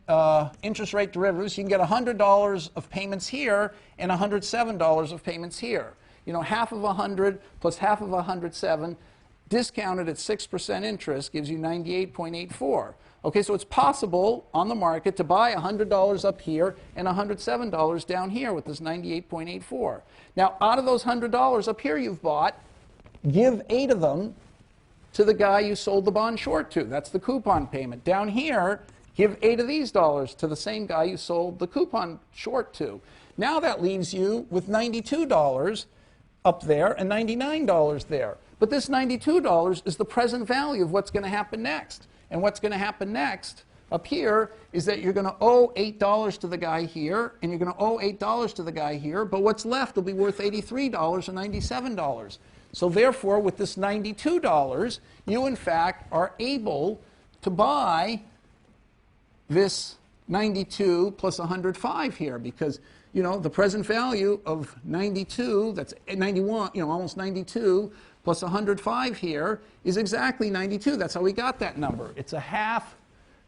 interest rate derivatives, you can get $100 of payments here and $107 of payments here. Half of 100 plus half of 107, discounted at 6% interest, gives you 98.84. Okay, so it's possible on the market to buy $100 up here and $107 down here with this 98.84. Now, out of those $100 up here you've bought, give 8 of them to the guy you sold the bond short to. That's the coupon payment. Down here, give 8 of these dollars to the same guy you sold the coupon short to. Now that leaves you with $92 up there and $99 there. But this $92 is the present value of what's going to happen next. And what's going to happen next up here is that you're going to owe $8 to the guy here, and you're going to owe $8 to the guy here, but what's left will be worth $83 or $97. So therefore, with this $92, you in fact are able to buy this 92 plus 105 here, because the present value of 92, that's 91, almost 92, plus 105 here is exactly 92. That's how we got that number. It's a half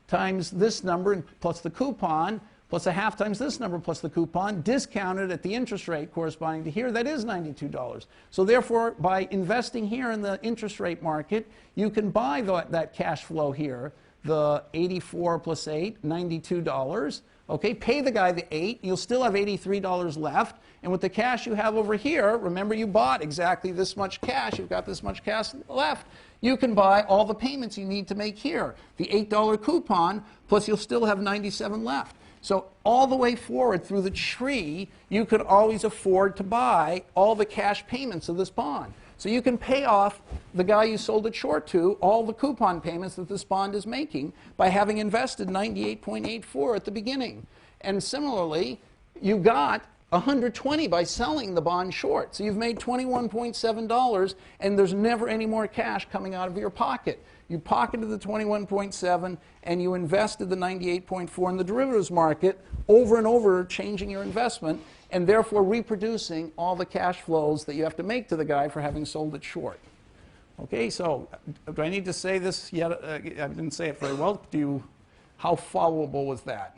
times this number plus the coupon, plus a half times this number plus the coupon, discounted at the interest rate corresponding to here. That is $92. So therefore, by investing here in the interest rate market, you can buy that cash flow here, the 84 plus 8, $92. Okay, pay the guy the 8, you'll still have $83 left. And with the cash you have over here, remember you bought exactly this much cash, you've got this much cash left, you can buy all the payments you need to make here. The $8 coupon, plus you'll still have 97 left. So all the way forward through the tree, you could always afford to buy all the cash payments of this bond. So you can pay off the guy you sold it short to all the coupon payments that this bond is making by having invested 98.84 at the beginning. And similarly, you got 120 by selling the bond short. So you've made $21.7, and there's never any more cash coming out of your pocket. You pocketed the 21.7 and you invested the 98.4 in the derivatives market, over and over changing your investment, and therefore reproducing all the cash flows that you have to make to the guy for having sold it short. Okay, so do I need to say this yet? I didn't say it very well. How followable was that?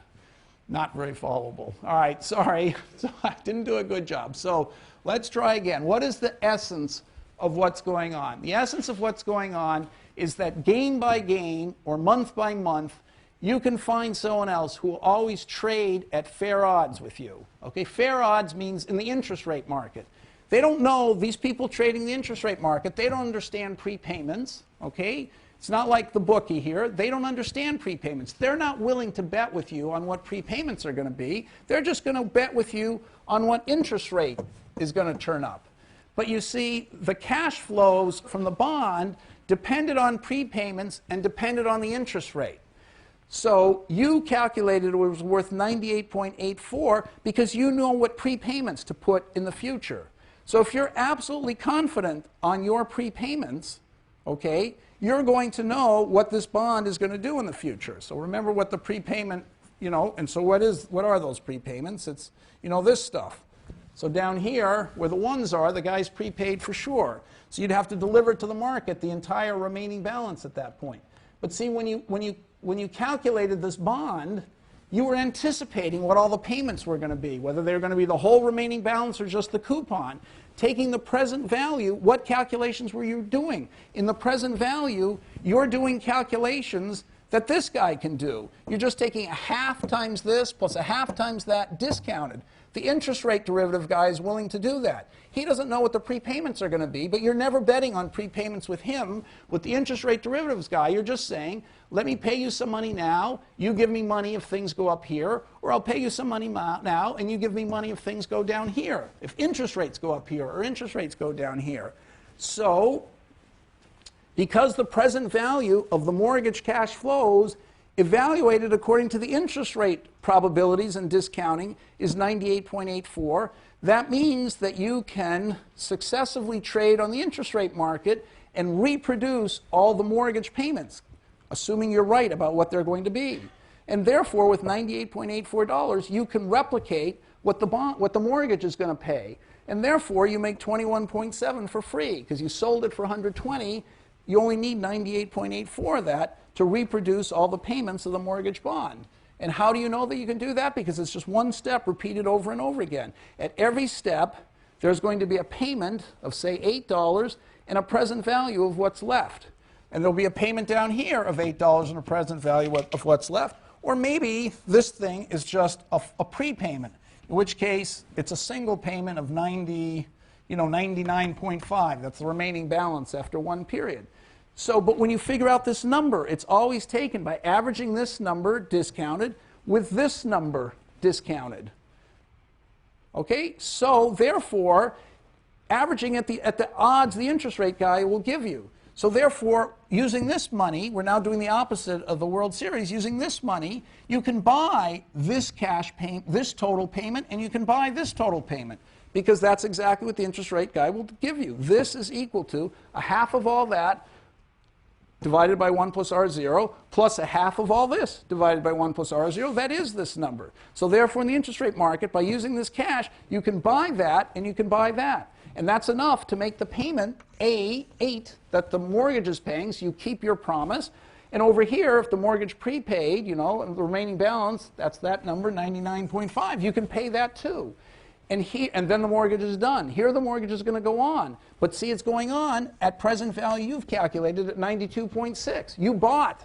Not very followable. All right, sorry. So I didn't do a good job. So let's try again. What is the essence of what's going on? The essence of what's going on is that game by game or month by month, you can find someone else who will always trade at fair odds with you. Okay, fair odds means in the interest rate market. They don't know, these people trading the interest rate market, they don't understand prepayments, okay? It's not like the bookie here. They don't understand prepayments. They're not willing to bet with you on what prepayments are going to be. They're just going to bet with you on what interest rate is going to turn up. But you see, the cash flows from the bond depended on prepayments and depended on the interest rate. So you calculated it was worth 98.84 because you know what prepayments to put in the future. So if you're absolutely confident on your prepayments, okay, you're going to know what this bond is going to do in the future. So remember what the prepayment, you know, and so what are those prepayments? It's, you know, this stuff. So down here, where the ones are, the guy's prepaid for sure. So you'd have to deliver to the market the entire remaining balance at that point. But see, when you calculated this bond, you were anticipating what all the payments were going to be, whether they were going to be the whole remaining balance or just the coupon. Taking the present value, what calculations were you doing? In the present value, you're doing calculations that this guy can do. You're just taking a half times this plus a half times that discounted. The interest rate derivative guy is willing to do that. He doesn't know what the prepayments are going to be, but you're never betting on prepayments with him. With the interest rate derivatives guy, you're just saying, let me pay you some money now, you give me money if things go up here, or I'll pay you some money now and you give me money if things go down here, if interest rates go up here or interest rates go down here. So, because the present value of the mortgage cash flows evaluated according to the interest rate probabilities and discounting is 98.84. That means that you can successively trade on the interest rate market and reproduce all the mortgage payments, assuming you're right about what they're going to be. And therefore, with $98.84, you can replicate what the mortgage is going to pay. And therefore, you make 21.7 for free because you sold it for 120. You only need 98.84 of that to reproduce all the payments of the mortgage bond. And how do you know that you can do that? Because it's just one step repeated over and over again. At every step, there's going to be a payment of, say, $8 and a present value of what's left. And there'll be a payment down here of $8 and a present value of what's left. Or maybe this thing is just a prepayment, in which case it's a single payment of 99.5. That's the remaining balance after one period. So, but when you figure out this number, it's always taken by averaging this number discounted with this number discounted. Okay? So, therefore, averaging at the odds the interest rate guy will give you. So, therefore, using this money, we're now doing the opposite of the World Series. Using this money, you can buy this cash payment, this total payment, and you can buy this total payment. Because that's exactly what the interest rate guy will give you. This is equal to a half of all that divided by 1 plus R0 plus a half of all this divided by 1 plus R0. That is this number. So therefore, in the interest rate market, by using this cash, you can buy that and you can buy that. And that's enough to make the payment A8 that the mortgage is paying, so you keep your promise. And over here, if the mortgage prepaid, you know, and the remaining balance, that's that number, 99.5, you can pay that too. And then the mortgage is done. Here the mortgage is going to go on. But see, it's going on at present value you've calculated at 92.6. You bought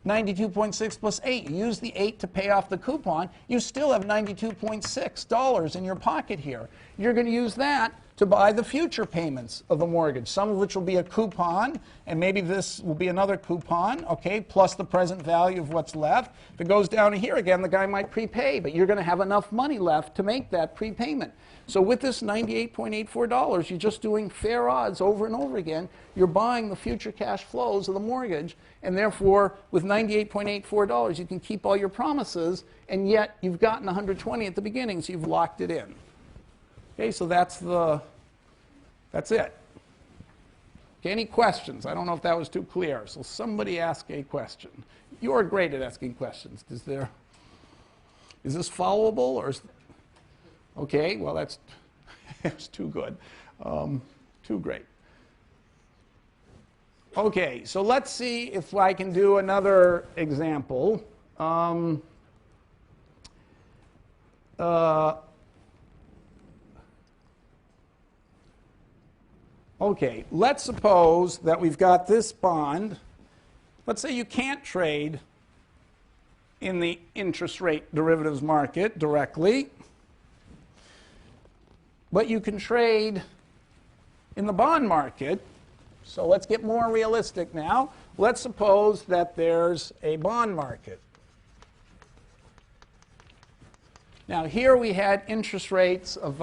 92.6 plus 8. You use the 8 to pay off the coupon. You still have $92.6 in your pocket here. You're going to use that to buy the future payments of the mortgage, some of which will be a coupon, and maybe this will be another coupon, okay, plus the present value of what's left. If it goes down to here again, the guy might prepay, but you're going to have enough money left to make that prepayment. So with this $98.84, you're just doing fair odds over and over again. You're buying the future cash flows of the mortgage, and therefore, with $98.84, you can keep all your promises, and yet you've gotten 120 at the beginning, so you've locked it in. Okay, so that's it. Okay, any questions? I don't know if that was too clear. So somebody ask a question. You're great at asking questions. Is this followable or is, okay, well that's too good. Too great. Okay, so let's see if I can do another example. Okay, let's suppose that we've got this bond. Let's say you can't trade in the interest rate derivatives market directly, but you can trade in the bond market. So let's get more realistic now. Let's suppose that there's a bond market. Now here we had interest rates of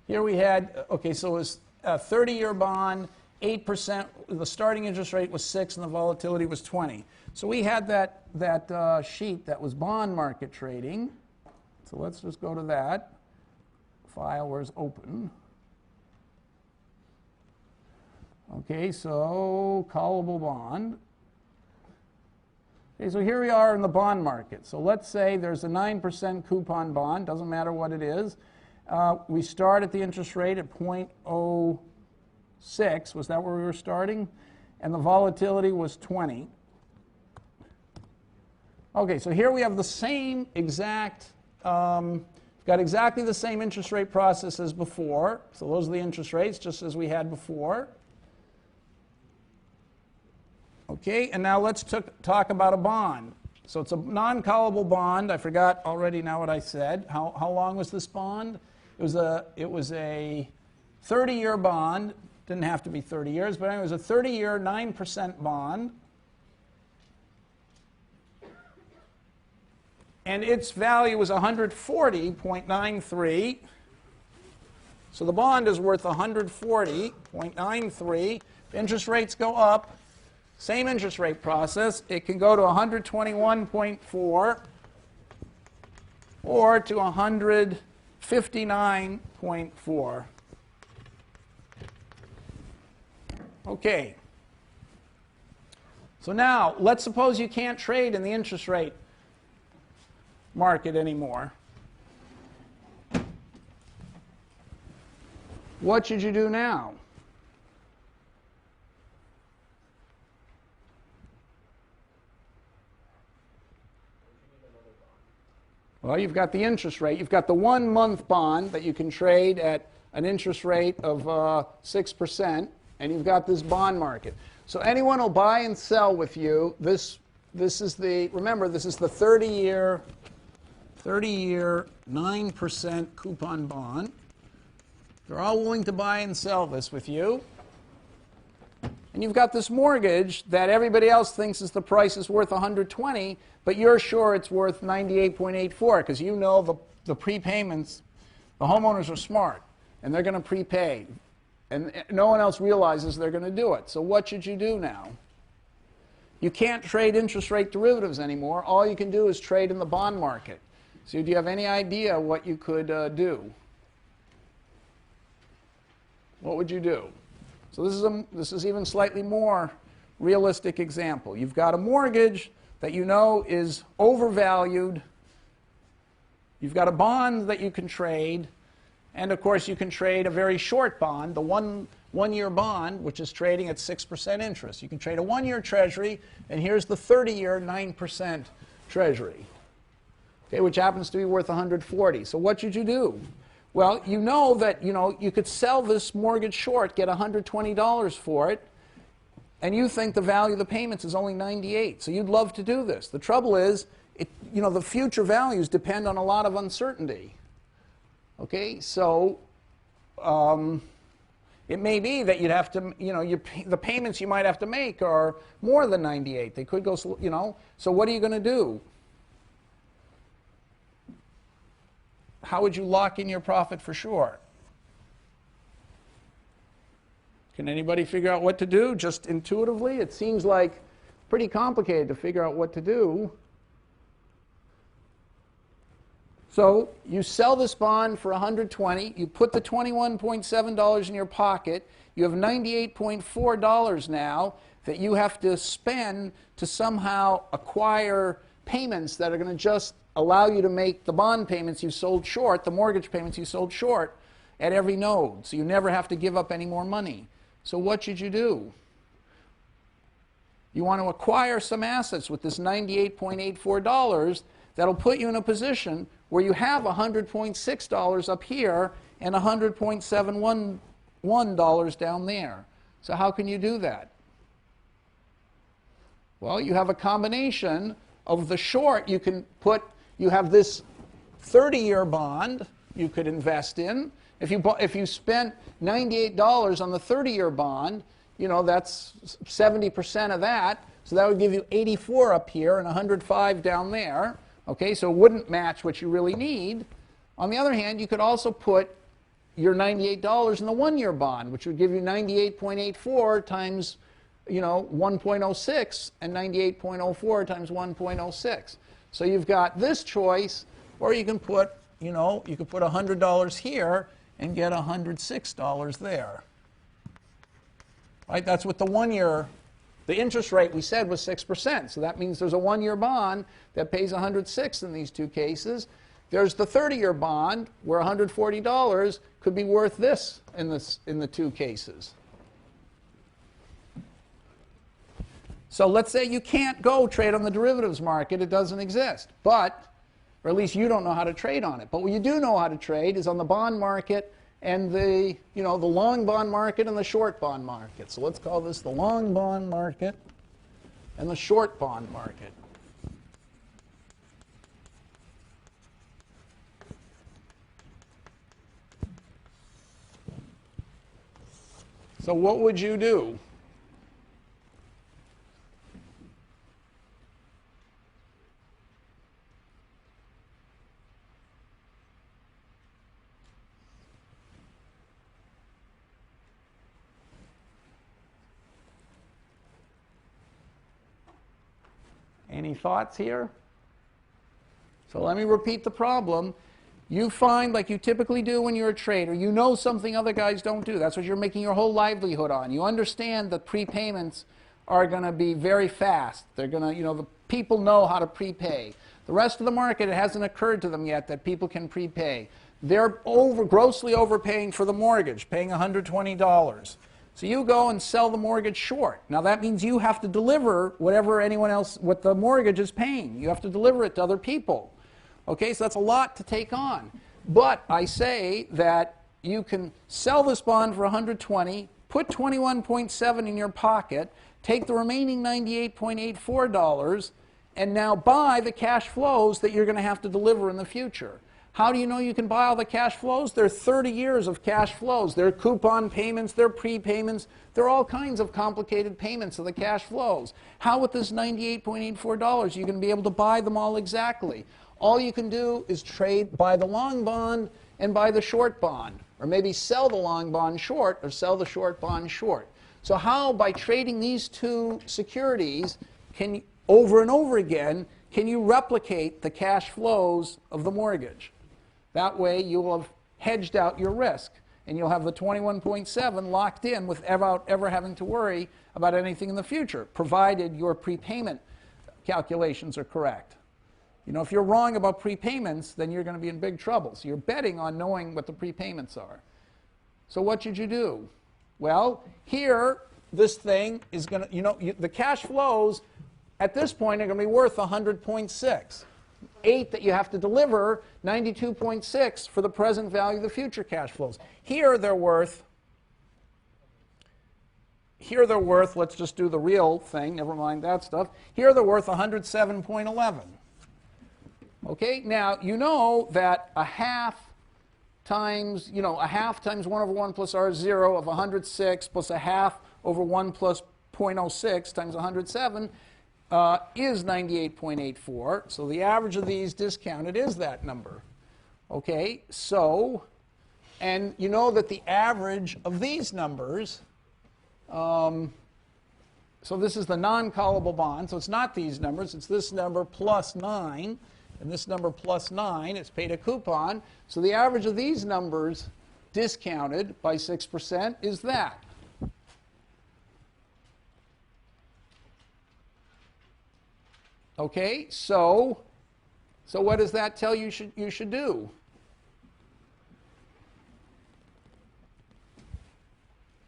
here we had, okay, so it was a 30-year bond, 8%, the starting interest rate was 6 and the volatility was 20. So we had that sheet that was bond market trading. So let's just go to that. File, where's open? Okay, so callable bond. Okay, so here we are in the bond market. So let's say there's a 9% coupon bond, doesn't matter what it is. We start at the interest rate at 0.06, was that where we were starting? And the volatility was 20. Okay, so here we have the same exact, got exactly the same interest rate process as before. So those are the interest rates, just as we had before. Okay, and now let's talk about a bond. So it's a non-callable bond. I forgot already now what I said. How long was this bond? It was a 30-year bond. Didn't have to be 30 years, but anyway, it was a 30-year 9% bond. And its value was 140.93. So the bond is worth 140.93. If interest rates go up, same interest rate process, it can go to 121.4 or to 159.4. Okay. So now, let's suppose you can't trade in the interest rate market anymore. What should you do now? Well, you've got the interest rate. You've got the 1-month bond that you can trade at an interest rate of 6%, and you've got this bond market. So anyone will buy and sell with you. This is the, remember, this is the 30-year 9% coupon bond. They're all willing to buy and sell this with you. And you've got this mortgage that everybody else thinks is the price is worth 120, but you're sure it's worth 98.84 because you know the prepayments, the homeowners are smart, and they're going to prepay. And no one else realizes they're going to do it. So what should you do now? You can't trade interest rate derivatives anymore. All you can do is trade in the bond market. So do you have any idea what you could do? What would you do? So this is even slightly more realistic example. You've got a mortgage that you know is overvalued. You've got a bond that you can trade. And of course, you can trade a very short bond, the one-year bond, which is trading at 6% interest. You can trade a 1-year treasury, and here's the 30-year 9% treasury, okay, which happens to be worth 140. So what should you do? Well, you know that you could sell this mortgage short, get $120 for it, and you think the value of the payments is only 98. So you'd love to do this. The trouble is, the future values depend on a lot of uncertainty. Okay, so it may be that you'd have to, the payments you might have to make are more than 98. They could go, so what are you going to do? How would you lock in your profit for sure? Can anybody figure out what to do just intuitively? It seems like pretty complicated to figure out what to do. So you sell this bond for $120. You put the $21.7 in your pocket. You have $98.4 now that you have to spend to somehow acquire payments that are going to just allow you to make the bond payments you sold short, the mortgage payments you sold short at every node. So you never have to give up any more money. So what should you do? You want to acquire some assets with this $98.84 that'll put you in a position where you have $100.6 up here and $100.71 down there. So how can you do that? Well, you have a combination of the short. You can put you have this 30-year bond you could invest in. If you spent $98 on the 30-year bond, you know, that's 70% of that. So that would give you 84 up here and 105 down there. Okay, so it wouldn't match what you really need. On the other hand, you could also put your $98 in the 1-year bond, which would give you 98.84 times, you know, 1.06 and 98.04 times 1.06. So you've got this choice, or you can put, you know, you could put $100 here and get $106 there. Right? That's what the 1-year, the interest rate we said was 6%. So that means there's a 1-year bond that pays 106 in these two cases. There's the 30-year bond where $140 could be worth this in the two cases. So let's say you can't go trade on the derivatives market. It doesn't exist. But, or at least you don't know how to trade on it. But what you do know how to trade is on the bond market and the, you know, the long bond market and the short bond market. So let's call this the long bond market and the short bond market. So what would you do? Any thoughts here? So let me repeat the problem. You find, like you typically do when you're a trader, you know something other guys don't do. That's what you're making your whole livelihood on. You understand that prepayments are going to be very fast. They're going to, you know, the people know how to prepay. The rest of the market, it hasn't occurred to them yet that people can prepay. They're grossly overpaying for the mortgage, paying $120. So you go and sell the mortgage short. Now that means you have to deliver whatever anyone else, what the mortgage is paying. You have to deliver it to other people. Okay, so that's a lot to take on. But I say that you can sell this bond for $120, put $21.7 in your pocket, take the remaining $98.84, and now buy the cash flows that you're going to have to deliver in the future. How do you know you can buy all the cash flows? There are 30 years of cash flows. There are coupon payments, there are prepayments, there are all kinds of complicated payments of the cash flows. How with this $98.84 you can be able to buy them all exactly? All you can do is buy the long bond and buy the short bond, or maybe sell the long bond short or sell the short bond short. So how, by trading these two securities, can over and over again, can you replicate the cash flows of the mortgage? That way you will have hedged out your risk, and you'll have the 21.7 locked in without ever having to worry about anything in the future, provided your prepayment calculations are correct. You know, if you're wrong about prepayments, then you're going to be in big trouble. So you're betting on knowing what the prepayments are. So what should you do? Well, here, this thing is going to, you know, the cash flows at this point are going to be worth 100.6. 8 that you have to deliver, 92.6 for the present value of the future cash flows. Here they're worth, let's just do the real thing, never mind that stuff. Here they're worth 107.11. Okay, now you know that a half times 1 over 1 plus r is 0 of 106 plus a half over 1 plus 0.06 times 107 is 98.84. So the average of these discounted is that number. Okay, so, and you know that the average of these numbers, so this is the non-callable bond, so it's not these numbers, it's this number plus 9. And this number plus 9, it's paid a coupon. So the average of these numbers discounted by 6% is that. Okay, so what does that tell you you should do?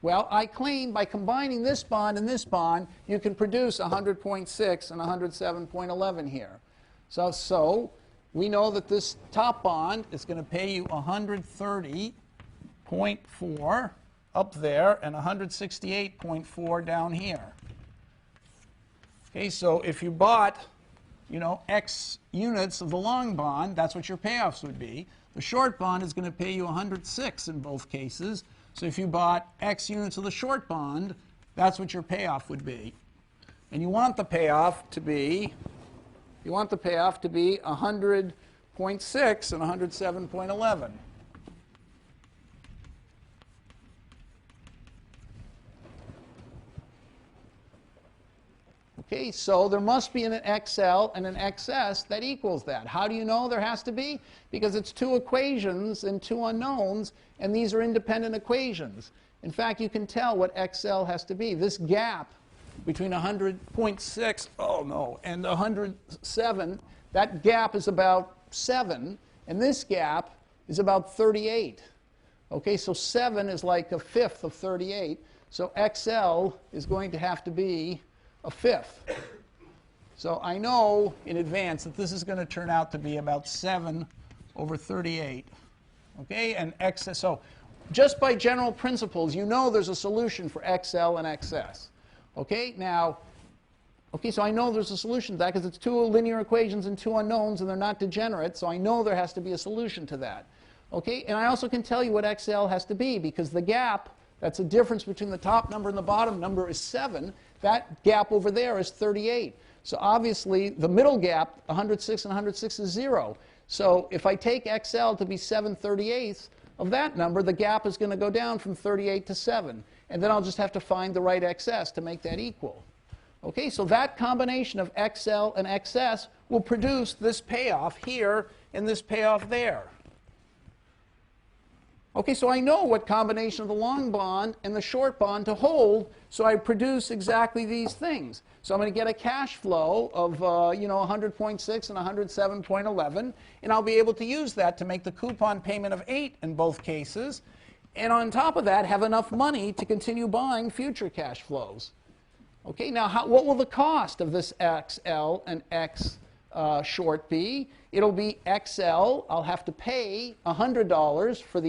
Well, I claim by combining this bond and this bond, you can produce 100.6 and 107.11 here. So we know that this top bond is going to pay you 130.4 up there and 168.4 down here. Okay, so if you bought X units of the long bond, that's what your payoffs would be. The short bond is going to pay you 106 in both cases. So if you bought X units of the short bond, that's what your payoff would be. And you want the payoff to be 100.6 and 107.11. Okay, so there must be an XL and an XS that equals that. How do you know there has to be? Because it's two equations and two unknowns, and these are independent equations. In fact, you can tell what XL has to be. This gap between 100.6, and 107, that gap is about 7, and this gap is about 38. Okay, so 7 is like a fifth of 38, so XL is going to have to be a fifth. So I know in advance that this is going to turn out to be about 7 over 38. Okay, and XS, so just by general principles, you know there's a solution for XL and XS. Okay, now, so I know there's a solution to that because it's two linear equations and two unknowns, and they're not degenerate, so I know there has to be a solution to that. Okay, and I also can tell you what XL has to be because the gap, that's the difference between the top number and the bottom number, is 7. That gap over there is 38. So obviously, the middle gap, 106 and 106, is 0. So if I take XL to be 7/38 of that number, the gap is going to go down from 38 to 7. And then I'll just have to find the right XS to make that equal. Okay, so that combination of XL and XS will produce this payoff here and this payoff there. Okay, so I know what combination of the long bond and the short bond to hold, so I produce exactly these things. So I'm going to get a cash flow of 100.6 and 107.11, and I'll be able to use that to make the coupon payment of 8 in both cases, and on top of that have enough money to continue buying future cash flows. Okay, now what will the cost of this XL and X short be? It'll be XL. I'll have to pay $100 for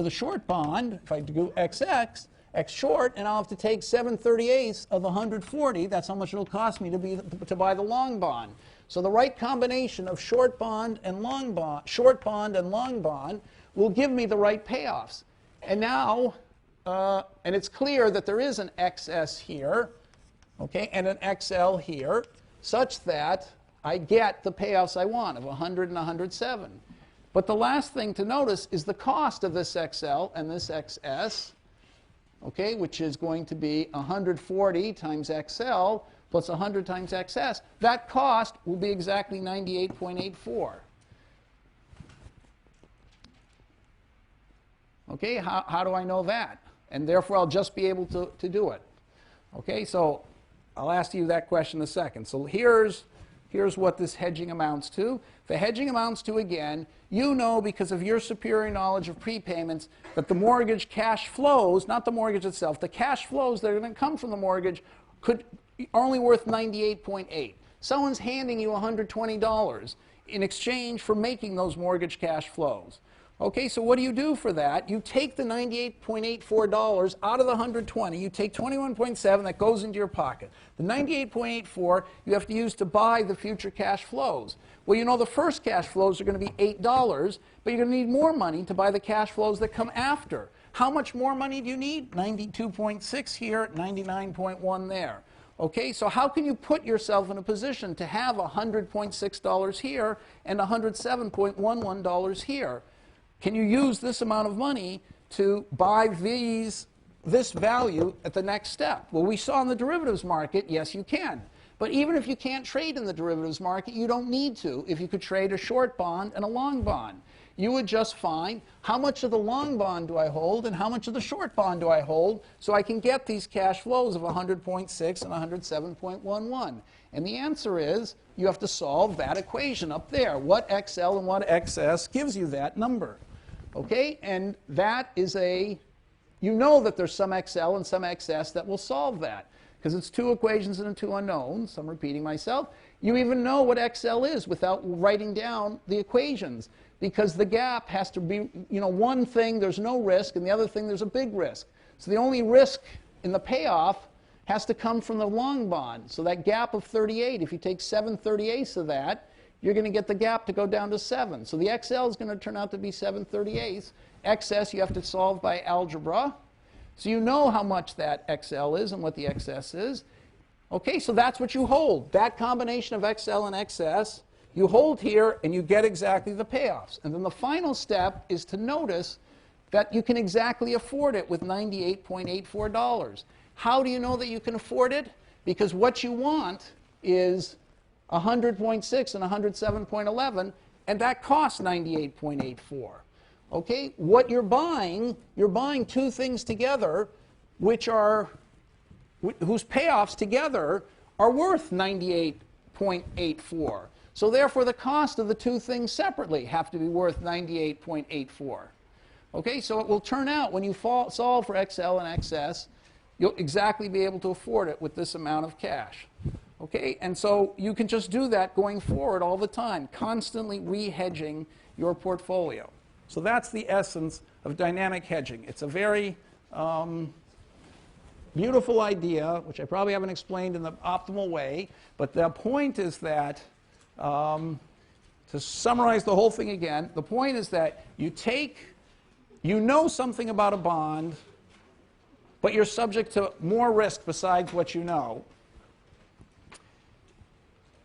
the short bond if I do XX, X short, and I'll have to take 7/38 of 140. That's how much it'll cost me to buy the long bond. So the right combination of short bond and long bond will give me the right payoffs. And now, and it's clear that there is an XS here, okay, and an XL here, such that I get the payoffs I want of 100 and 107. But the last thing to notice is the cost of this XL and this XS, okay, which is going to be 140 times XL plus 100 times XS. That cost will be exactly 98.84. Okay, how do I know that? And therefore, I'll just be able to do it. Okay, so I'll ask you that question in a second. So here's what this hedging amounts to. The hedging amounts to, again, you know because of your superior knowledge of prepayments that the mortgage cash flows, not the mortgage itself, the cash flows that are going to come from the mortgage are only worth 98.8. Someone's handing you $120 in exchange for making those mortgage cash flows. Okay, so what do you do for that? You take the $98.84 out of the $120. You take $21.7 that goes into your pocket. The $98.84 you have to use to buy the future cash flows. Well, you know the first cash flows are going to be $8, but you're going to need more money to buy the cash flows that come after. How much more money do you need? 92.6 here, 99.1 there. Okay, so how can you put yourself in a position to have $100.6 here and $107.11 here? Can you use this amount of money to buy this value at the next step? Well, we saw in the derivatives market, yes, you can. But even if you can't trade in the derivatives market, you don't need to if you could trade a short bond and a long bond. You would just find how much of the long bond do I hold and how much of the short bond do I hold so I can get these cash flows of 100.6 and 107.11. And the answer is you have to solve that equation up there. What XL and what XS gives you that number? Okay, and that is you know that there's some XL and some XS that will solve that because it's two equations and two unknowns. I'm repeating myself. You even know what XL is without writing down the equations because the gap has to be, one thing there's no risk and the other thing there's a big risk. So the only risk in the payoff has to come from the long bond. So that gap of 38, if you take 7/38 of that, you're going to get the gap to go down to 7. So the XL is going to turn out to be 7/38. XS you have to solve by algebra. So you know how much that XL is and what the XS is. Okay, so that's what you hold. That combination of XL and XS, you hold here and you get exactly the payoffs. And then the final step is to notice that you can exactly afford it with $98.84. How do you know that you can afford it? Because what you want is 100.6 and 107.11, and that costs 98.84. Okay, what you're buying two things together which are whose payoffs together are worth 98.84. So therefore the cost of the two things separately have to be worth 98.84. Okay, so it will turn out when you solve for XL and XS, you'll exactly be able to afford it with this amount of cash. Okay, and so you can just do that going forward all the time, constantly re-hedging your portfolio. So that's the essence of dynamic hedging. It's a very beautiful idea, which I probably haven't explained in the optimal way, but the point is that, to summarize the whole thing again, the point is that you know something about a bond, but you're subject to more risk besides what you know.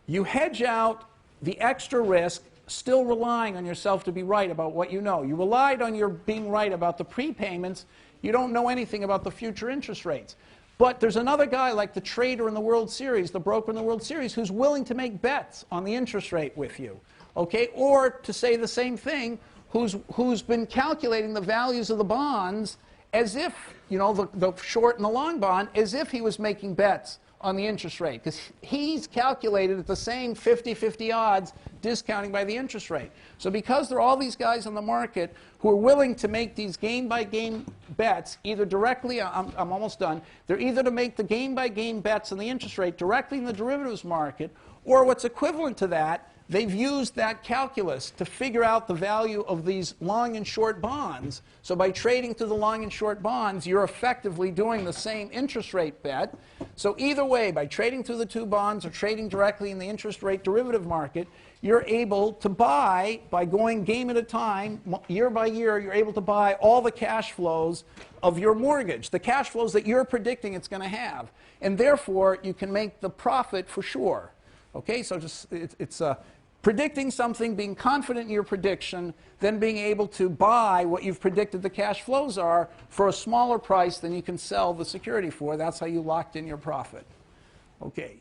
You hedge out the extra risk, still relying on yourself to be right about what you know. You relied on your being right about the prepayments. You don't know anything about the future interest rates. But there's another guy like the trader in the World Series, the broker in the World Series, who's willing to make bets on the interest rate with you. Okay? Or to say the same thing, who's been calculating the values of the bonds as if, you know, the short and the long bond, as if he was making bets on the interest rate, because he's calculated at the same 50-50 odds, discounting by the interest rate. So because there are all these guys on the market who are willing to make these game-by-game bets, either directly, I'm almost done, they're either to make the game-by-game bets on the interest rate directly in the derivatives market, or what's equivalent to that, they've used that calculus to figure out the value of these long and short bonds. So by trading through the long and short bonds, you're effectively doing the same interest rate bet. So either way, by trading through the two bonds or trading directly in the interest rate derivative market, you're able to buy, by going game at a time, year by year, you're able to buy all the cash flows of your mortgage, the cash flows that you're predicting it's going to have. And therefore, you can make the profit for sure. Okay, so just it's predicting something, being confident in your prediction, then being able to buy what you've predicted the cash flows are for a smaller price than you can sell the security for. That's how you locked in your profit. Okay.